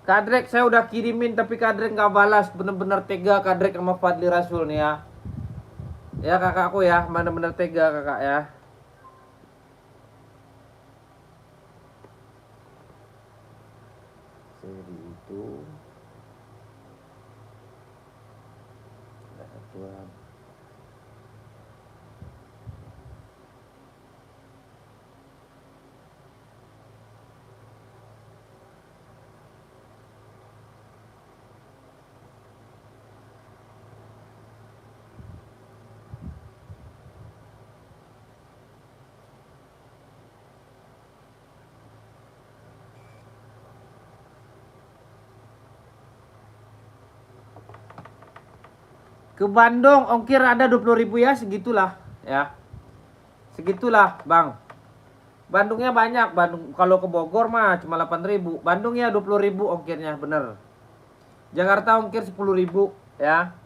Kadrek saya udah kirimin tapi Kadrek nggak balas. Bener-bener tega Kadrek sama Fadli Rasul nih ya. Ya kakakku ya, bener-bener tega kakak ya. Seri itu satuan. Ke Bandung ongkir ada 20.000 ya, segitulah ya. Segitulah, Bang. Bandungnya banyak. Bandung kalau ke Bogor mah cuma 8.000. Bandung ya 20.000 ongkirnya, bener. Jakarta ongkir 10.000 ya.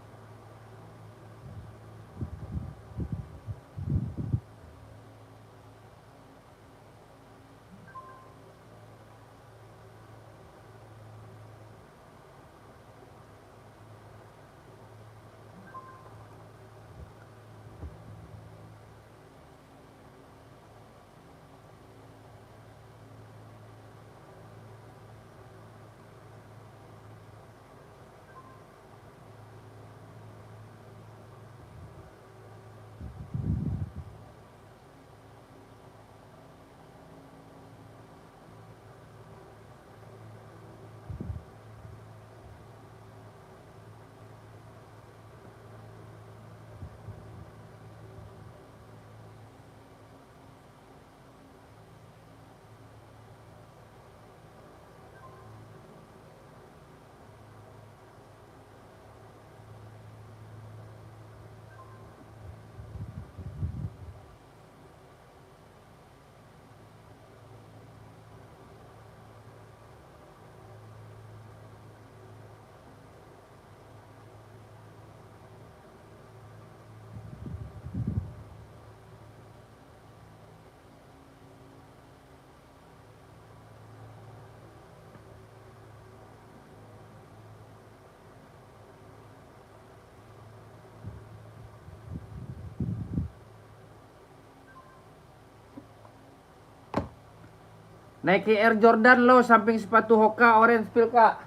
Nike Air Jordan lo samping sepatu Hoka orange pil, Kak.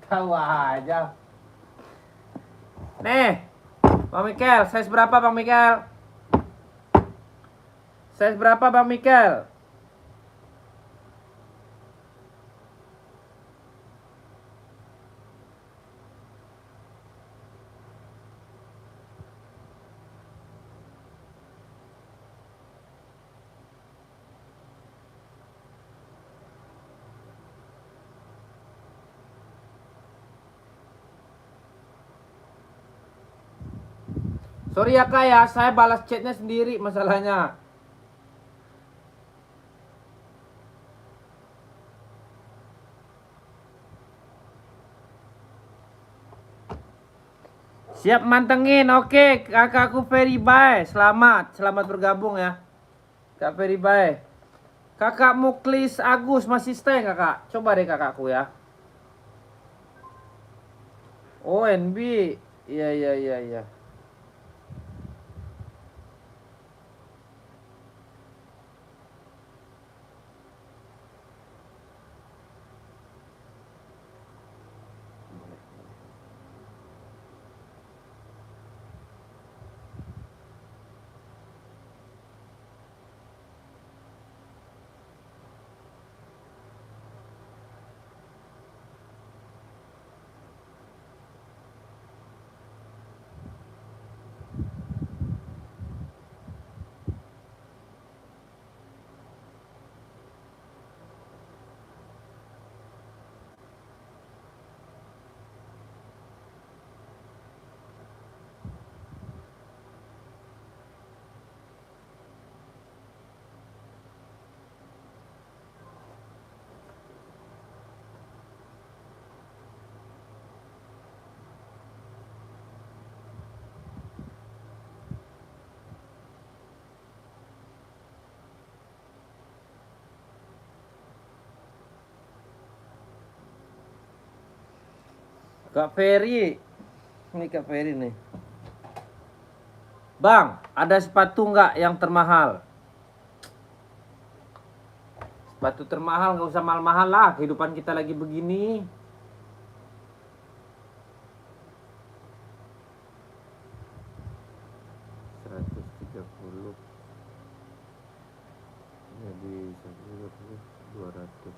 Tahu aja. Nih, Bang Mikel, size berapa Bang Mikel? Size berapa Bang Mikel? Sorry ya Kak ya, saya balas chatnya sendiri masalahnya. Siap mantengin, oke kakakku Ferry bye. Selamat bergabung ya. Kak Ferry bye. Kakak Muklis Agus masih stay kakak? Coba deh kakakku ya. Oh NB, iya. Kak Ferry, ini Kak Ferry nih. Bang, ada sepatu nggak yang termahal? Sepatu termahal nggak usah mahal-mahal lah, kehidupan kita lagi begini. Jadi 130, 200.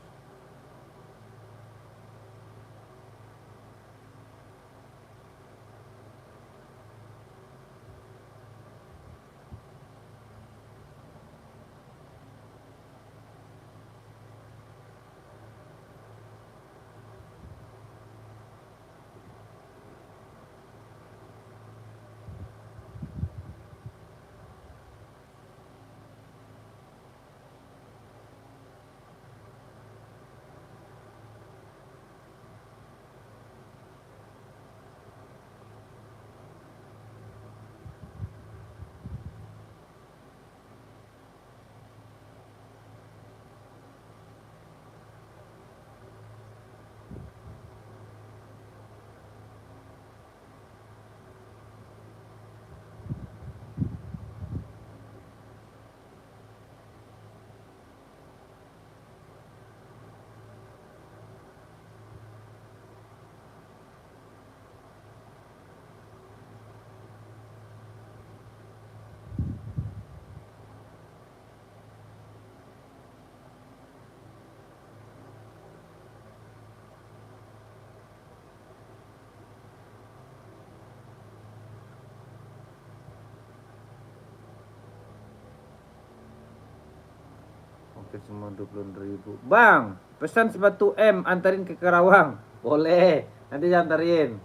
ongkir semua 20.000. Bang, pesan sepatu M, antarin ke Karawang. Boleh, nanti antarin.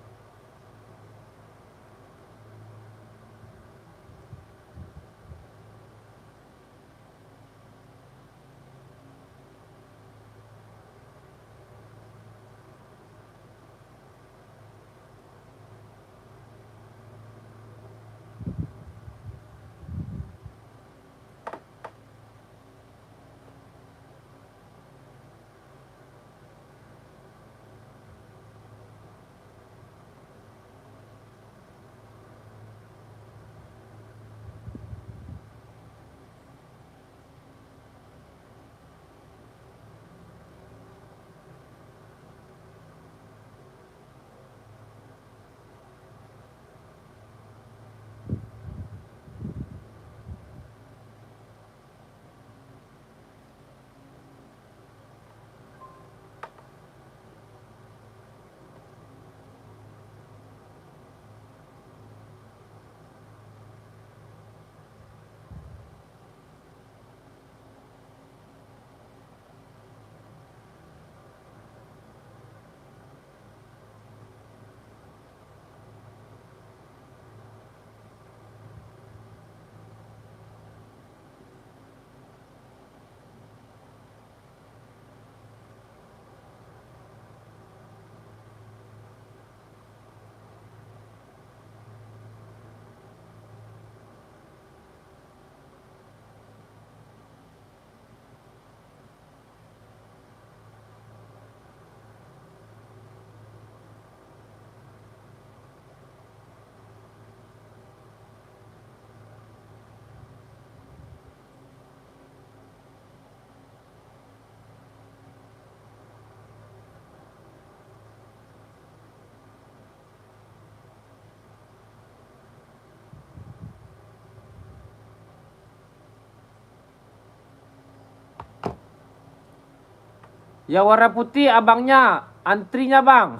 Ya warna putih abangnya, antrinya bang.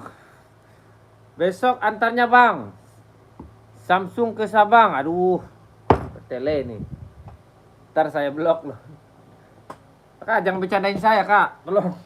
Besok antarnya bang. Samsung ke Sabang, aduh, tele nih. Ntar saya blok loh. Kak, jangan bercandain saya kak, tolong.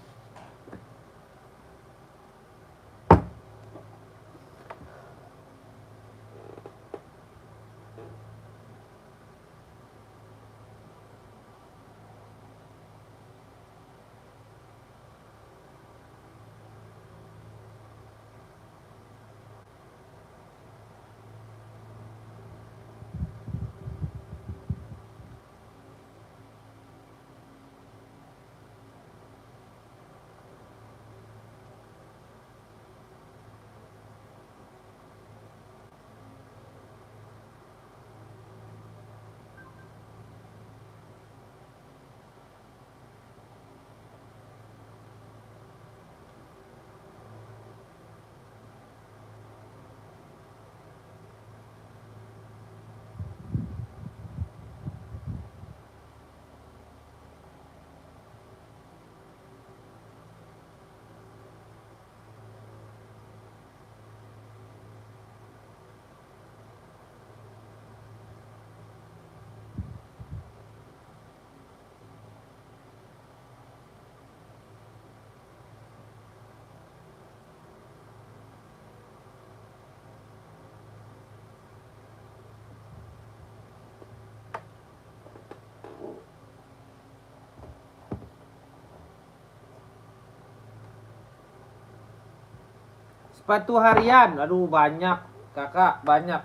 Sepatu harian, aduh banyak kakak, banyak.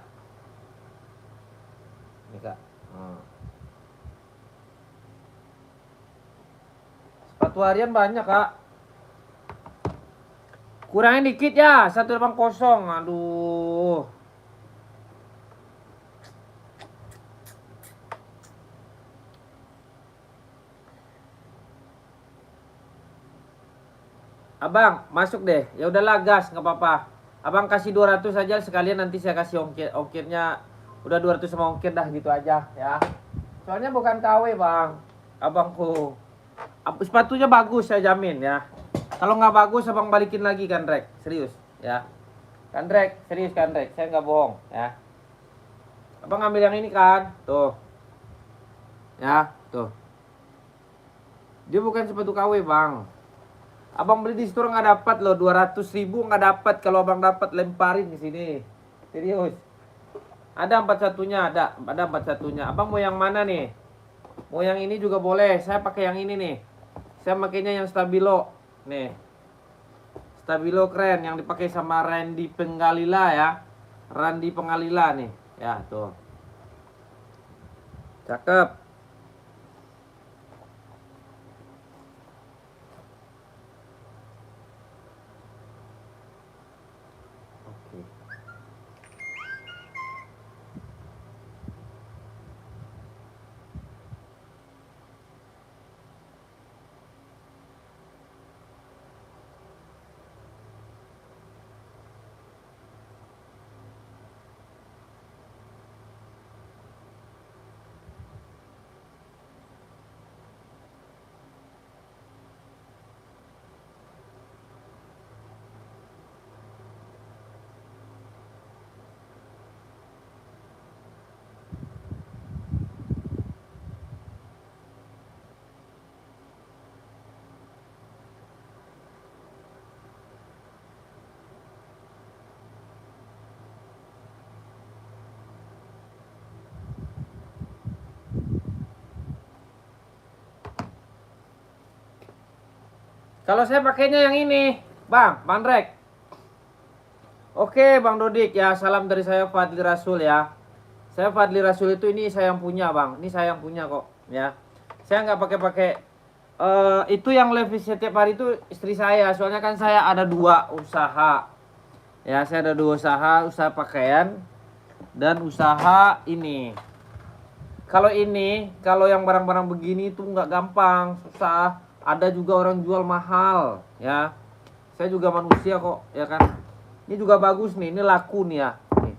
Nih kak. Sepatu harian banyak kak. Kurangin dikit ya, 180. Aduh. Abang, masuk deh. Ya udahlah gas, nggak apa-apa. Abang kasih 200 aja sekalian, nanti saya kasih ongkirnya. Udah 200 sama ongkir dah gitu aja ya. Soalnya bukan KW, Bang. Abangku. Sepatunya bagus saya jamin ya. Kalau nggak bagus abang balikin lagi kan Rek, serius ya. Kan Rek, serius kan Rek, saya nggak bohong ya. Abang ngambil yang ini kan, tuh. Ya, tuh. Dia bukan sepatu KW bang. Abang beli di store nggak dapat loh, 200.000 nggak dapat. Kalau abang dapat lemparin ke sini. Serius. Ada 41-nya, ada 41-nya. Abang mau yang mana nih? Mau yang ini juga boleh. Saya pakai yang ini nih. Saya makainya yang Stabilo. Nih. Stabilo keren yang dipakai sama Randy Pengalila ya. Randy Pengalila nih. Ya, tuh. Cakep. Oke. Kalau saya pakainya yang ini, Bang Rek. Oke, Bang Dodik ya, salam dari saya Fadli Rasul ya. Saya Fadli Rasul itu ini saya yang punya, Bang. Ini saya yang punya kok, ya. Saya nggak pakai-pakai itu yang levis setiap hari itu istri saya. Soalnya kan saya ada 2 usaha. Ya, saya ada 2 usaha, usaha pakaian dan usaha ini. Kalau yang barang-barang begini itu nggak gampang, susah. Ada juga orang jual mahal, ya. Saya juga manusia kok, ya kan. Ini juga bagus nih, ini laku nih ya. Nih.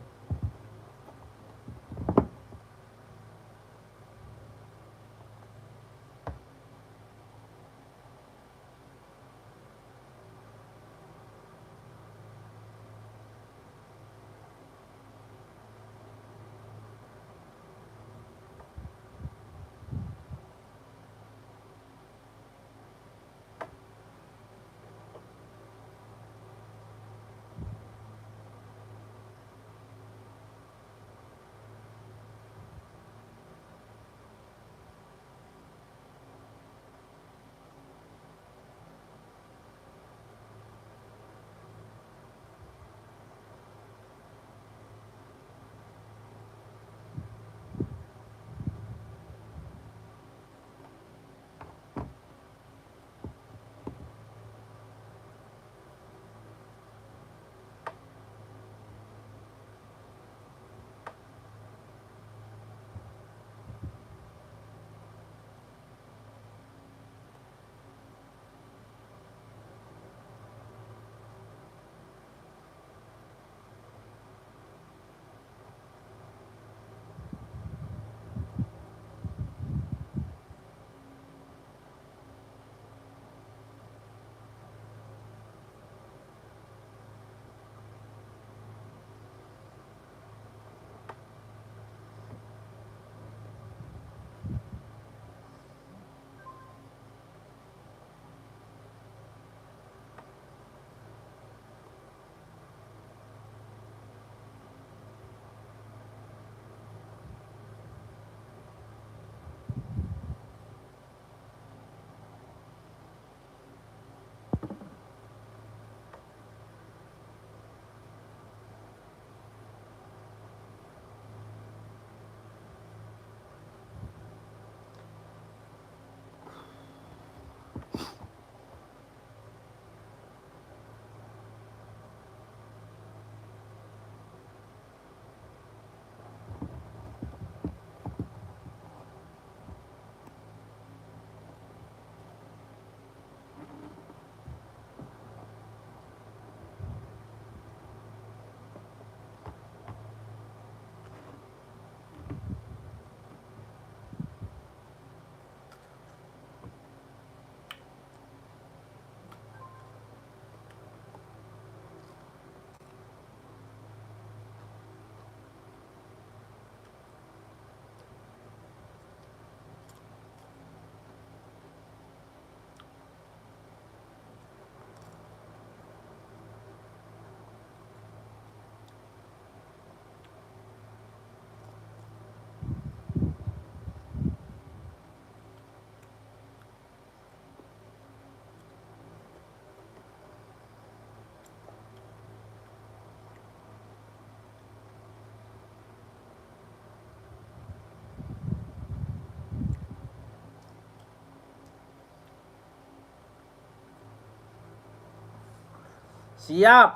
Siap.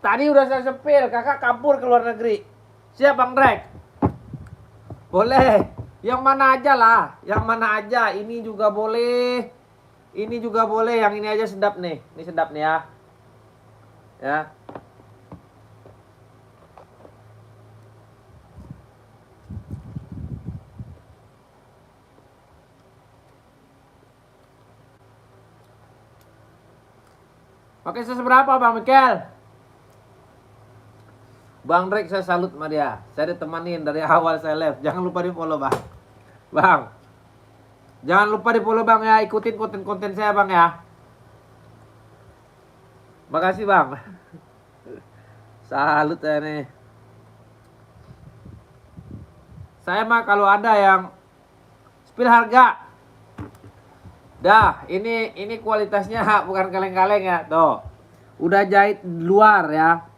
Tadi udah saya sepil, kakak kabur ke luar negeri. Siap Bang Drek? Boleh. Yang mana aja lah, yang mana aja. Ini juga boleh. Ini juga boleh, yang ini aja sedap nih. Ini sedap nih ya. Ya. Pakai seberapa Bang Mikel? Bang Drek saya salut sama dia. Saya ditemanin dari awal saya live. Jangan lupa di follow Bang. Bang. Jangan lupa di follow Bang ya. Ikutin konten-konten saya Bang ya. Makasih Bang. Salut ya nih. Saya mah kalau ada yang spill harga. Dah, ini kualitasnya bukan kaleng-kaleng ya. Tuh. Udah jahit luar ya.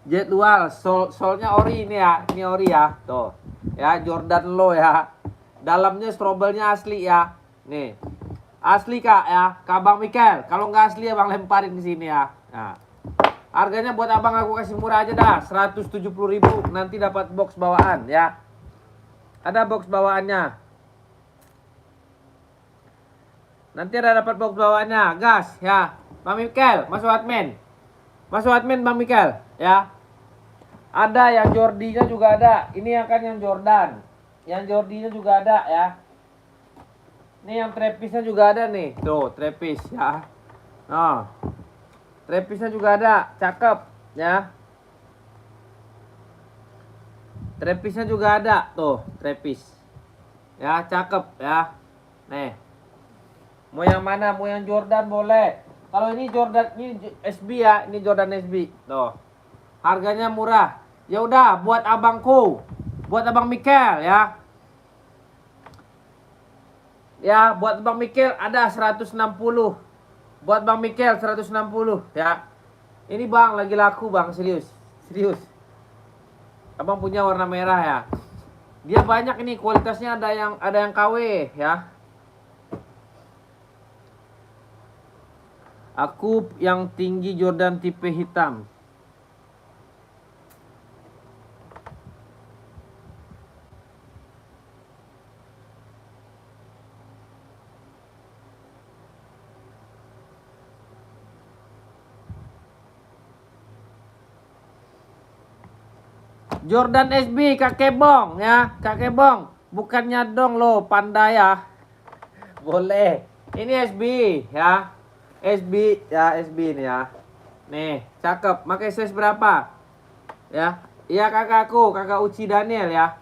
Jahit luar, solnya ori ini ya. Ini ori ya. Tuh. Ya, Jordan Low ya. Dalamnya strobelnya asli ya. Nih. Asli Kak ya. Kak Bang Mikel. Kalau nggak asli ya Bang lemparin ke sini ya. Nah. Harganya buat Abang aku kasih murah aja dah. 170.000. Nanti dapat box bawaan ya. Ada box bawaannya. Nanti ada dapat box bawaannya. Gas ya. Bang Mikel, masuk admin. Masuk admin Bang Mikel ya. Ada yang Jordinya juga ada. Ini yang kan yang Jordan. Yang Jordinya juga ada ya. Ini yang Trapisnya juga ada nih. Tuh, Trapis ya. Oh. Trapisnya juga ada. Cakep ya. Trapisnya juga ada. Tuh, Trapis. Ya, cakep ya. Nih. Mau yang mana? Mau yang Jordan boleh. Kalau ini Jordan, ini SB ya. Ini Jordan SB. Tuh. Harganya murah. Ya udah, buat abangku. Buat Abang Mikel ya. Ya, buat Bang Mikel ada 160. Buat Bang Mikel 160 ya. Ini Bang lagi laku Bang, serius. Serius. Abang punya warna merah ya. Dia banyak ini kualitasnya, ada yang KW ya. Aku yang tinggi Jordan tipe hitam. Jordan SB kakek Bong ya, kakek Bong. Bukannya dong lo pandai ya. Boleh. Ini SB ya. SB ya, SB ini ya. Nih, cakep. Pakai size berapa? Ya. Iya kakakku, kakak Uci Daniel ya.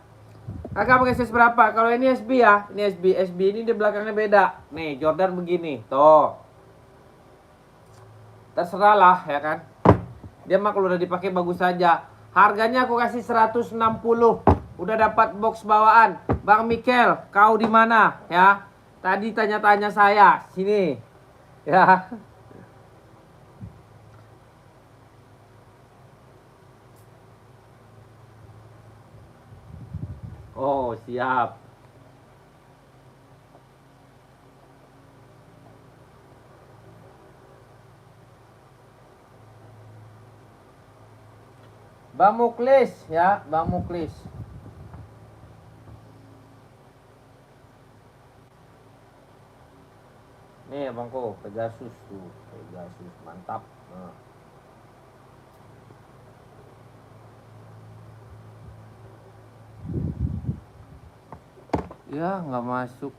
Kakak pakai size berapa? Kalau ini SB ya, ini SB. SB ini di belakangnya beda. Nih, Jordan begini. Tuh. Terserah lah ya kan. Dia mah kalau udah dipakai bagus saja. Harganya aku kasih 160. Udah dapat box bawaan. Bang Mikel, kau di mana ya? Tadi tanya-tanya saya. Sini. Ya. Oh, siap. Bang Muklis ya, Bang Muklis. Nih abangku, Pegasus tuh, Pegasus mantap. Nah. Ya nggak masuk.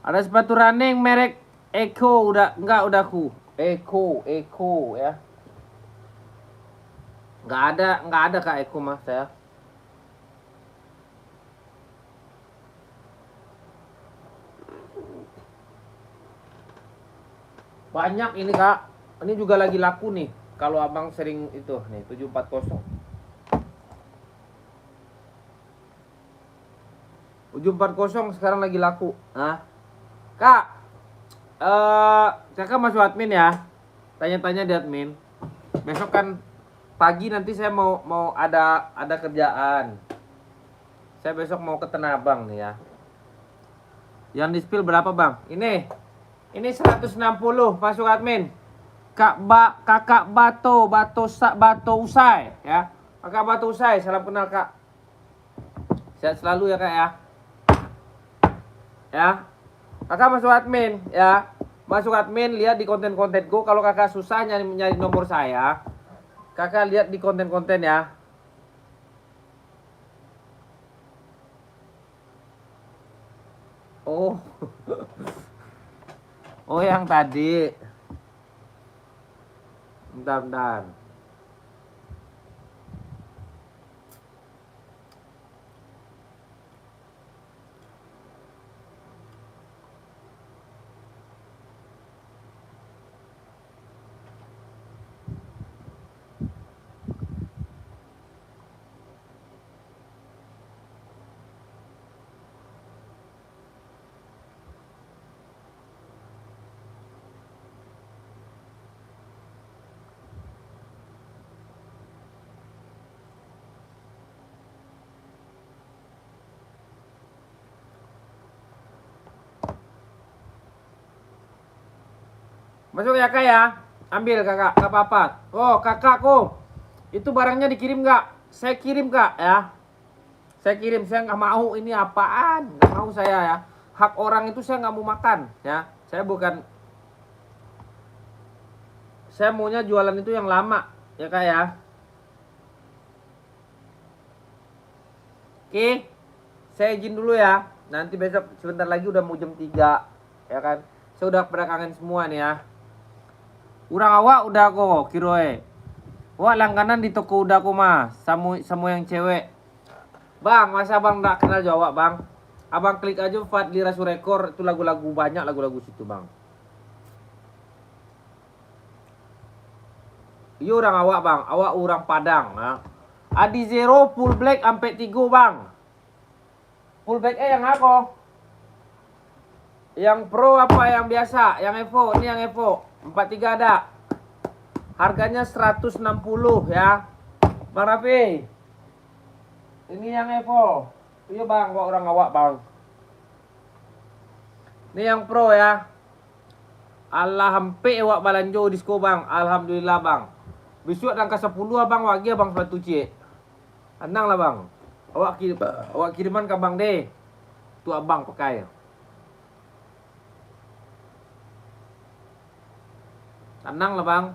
Ada sepatu running merek Eko, udah udah ku. Eko ya. Nggak ada Kak Eko mas saya. Banyak ini Kak. Ini juga lagi laku nih. Kalau abang sering itu nih 740. 740 sekarang lagi laku. Nah, Kak, kakak masuk admin ya. Tanya-tanya di admin. Besok kan pagi nanti saya mau ada kerjaan. Saya besok mau ke Tanah Abang nih ya. Yang di spill berapa bang? Ini 160 masuk admin. Kakak Bato Usai ya. Kakak Bato Usai, salam kenal kak. Sehat selalu ya kak ya. Ya. Kakak masuk admin ya. Masuk admin, lihat di konten-kontenku. Kalau kakak susah nyari nomor saya, kakak lihat di konten-konten ya. Oh. Oh yang tadi. Bentar. Masuk ya kak ya. Ambil kakak, gak apa-apa. Oh kakakku, itu barangnya dikirim gak? Saya kirim kak ya. Saya kirim, saya nggak mau, ini apaan? Nggak mau saya ya. Hak orang itu saya nggak mau makan ya. Saya maunya jualan itu yang lama ya kak ya. Oke, saya izin dulu ya. Nanti besok sebentar lagi udah mau jam 3 ya kan. Saya udah pada kangen semua nih ya. Urang awak udah kok kiroe. Wah langganan di toko udah kok mah. Samu yang cewek. Bang, masa abang gak kenal Jawa bang? Abang klik aja Fadli Rasul Rekor. Itu lagu-lagu, banyak lagu-lagu situ bang. Iya orang awak bang. Awak orang Padang nah. Adi Zero full black sampai 3 bang. Full black yang apa? Yang pro apa yang biasa? Yang Evo, ini yang Evo 43 ada. Harganya 160 ya. Bang Rafi. Ini yang Evo. Iya bang, kok orang awak bang. Ini yang pro ya. Allah hampe awak balanjo disko bang. Alhamdulillah bang. Besok angka 10 abang wagi abang sepatu cik. Tenang lah bang. Awak kiriman ke abang deh. Tu abang pakai. Tenang lah bang.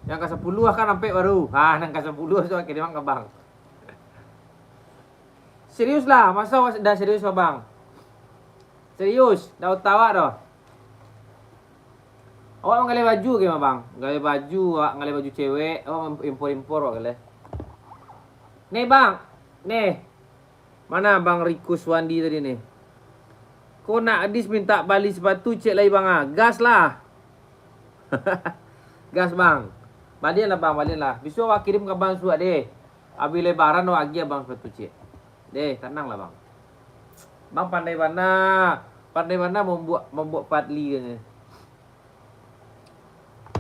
Yang ke 10 akan sampai baru. Yang ke 10 so kiriman ke bang. Serius lah, masa dah serius bang? Serius, dah tawa dah. Awak ngalih baju gimana bang? Ngalih baju, ngalih baju cewek, impor awak ngalih. Nih bang, nih. Mana bang Riko Swandi tadi nih? Kau nak Adis minta balik sepatu cek lagi bang gas lah. Gas bang. Balian lah bang, balian lah. Besok awak kirim ke bang suat deh. Habis lebaran awak lagi bang sepatu cek. Deh, tenang lah bang. Bang pandai mana membuat Padli kan.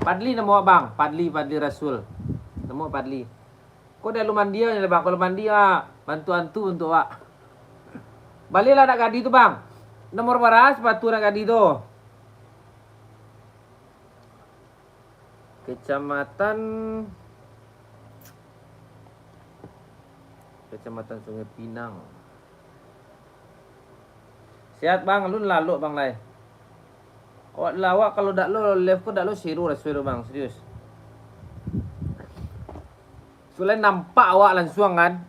Padli nama bang, Padli Rasul. Nama Padli. Kok dah lu mandi ya bang? Kalau mandi bantu untuk wak. Baliklah nak gadi tu bang. Nomor berapa sepatu nak gadi tu? Kecamatan Sungai Pinang. Sehat bang, lu lalu bang lai. Awak lawak kalau dak lo live ko dak lo siru bang, serius. Soalnya nampak awak langsung kan.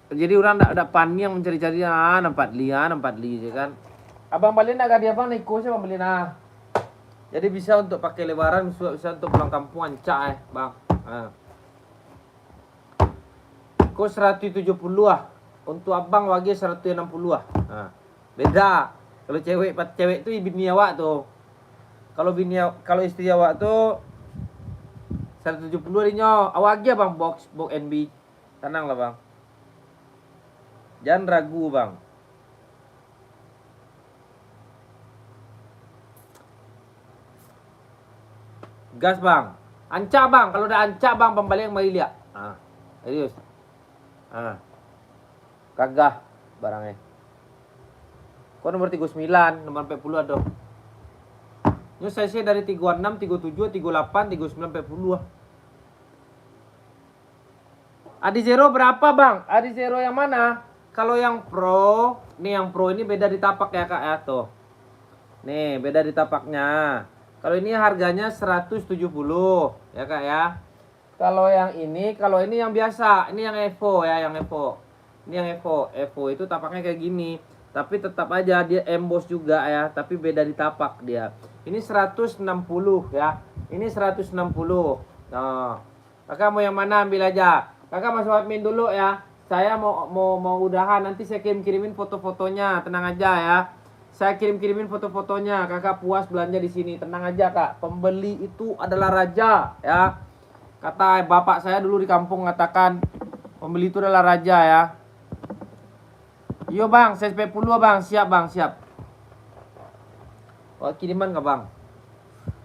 Jadi orang dak pani yang mencari-cari nampak li je kan. Abang balik nak gadi abang naik kos abang beli nah. Jadi bisa untuk pakai lebaran, bisa untuk pulang kampung ancak bang. Kos 170 lah. Untuk abang wagi 160 lah. Beda. Kalau cewek tu bini awak tu. Kalau istri awak tu 170 dinyo. Awak lagi bang box NB. Tenang lah bang. Jangan ragu bang. Gas bang. Ancak bang. Kalau udah ancak bang pembalik yang mari lihat. Serius. Kagah barangnya. Kau nomor 39, nomor 40 ada. Ini size dari 36, 37, 38, 39, 40. Adi Zero berapa bang? Adi Zero yang mana? Kalau yang Pro, nih yang Pro ini beda di tapak ya kak ya tuh. Nih beda di tapaknya. Kalau ini harganya 170 ya kak ya. Kalau ini yang biasa, ini yang Evo ya, yang Evo. Ini yang Evo. Evo itu tapaknya kayak gini. Tapi tetap aja dia emboss juga ya, tapi beda di tapak dia. Ini 160 ya. Ini 160. Nah, kakak mau yang mana ambil aja. Kakak masuk admin dulu ya. Saya mau udahan, nanti saya kirimin foto-fotonya, tenang aja ya. Saya kirimin foto-fotonya. Kakak puas belanja di sini, tenang aja kak. Pembeli itu adalah raja ya. Kata bapak saya dulu di kampung mengatakan pembeli itu adalah raja ya. Yo bang, saya 10 bang, siap bang, siap. Oh kiriman nggak bang?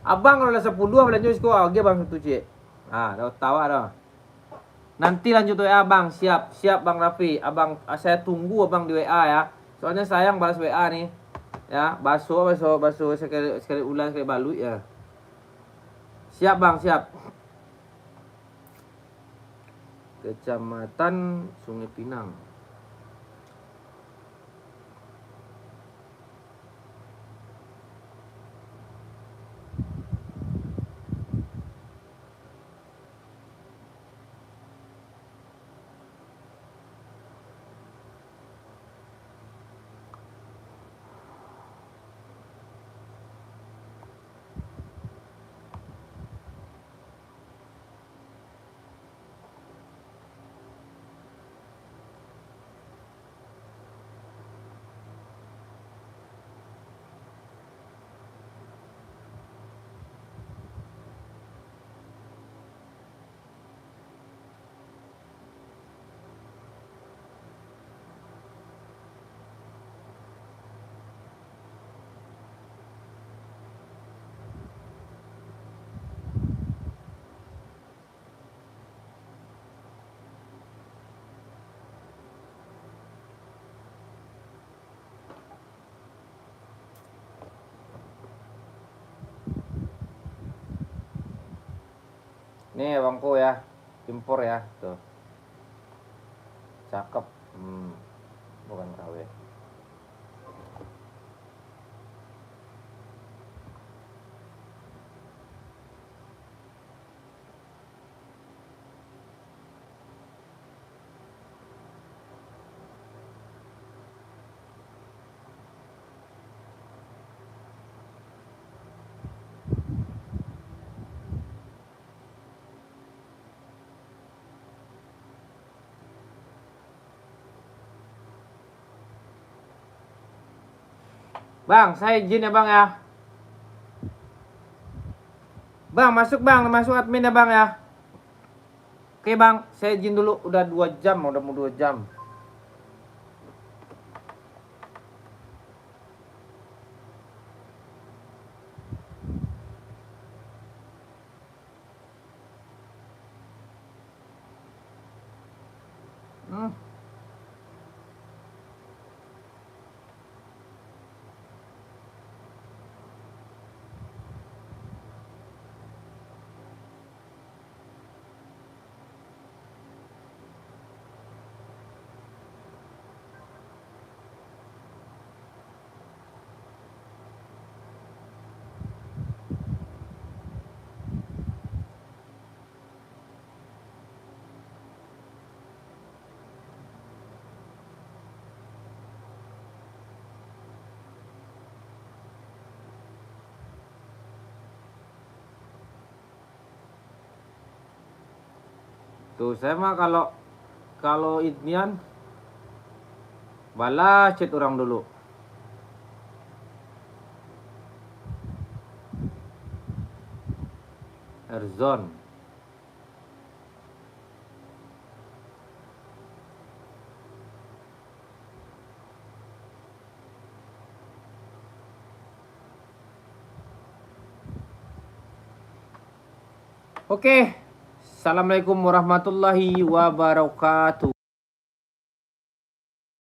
Abang kalau udah 10 belanja isko, oke bang satu cek. Ah, dah tawa dah. Nanti lanjut WA bang, siap bang Raffi. Abang, saya tunggu abang di WA ya. Soalnya sayang balas WA nih. Ya, bakso sekali ulang sekali balut ya. Siap bang, siap. Kecamatan Sungai Pinang. Nih abangku ya, impor ya, tuh. Cakep. Bukan KW. Bang, saya izin ya bang ya. Bang, masuk admin ya bang ya. Oke bang, saya izin dulu, udah 2 jam, udah mau 2 jam. Tuh saya mah kalau inian balas chat orang dulu. Erzon. Oke. Assalamualaikum warahmatullahi wabarakatuh.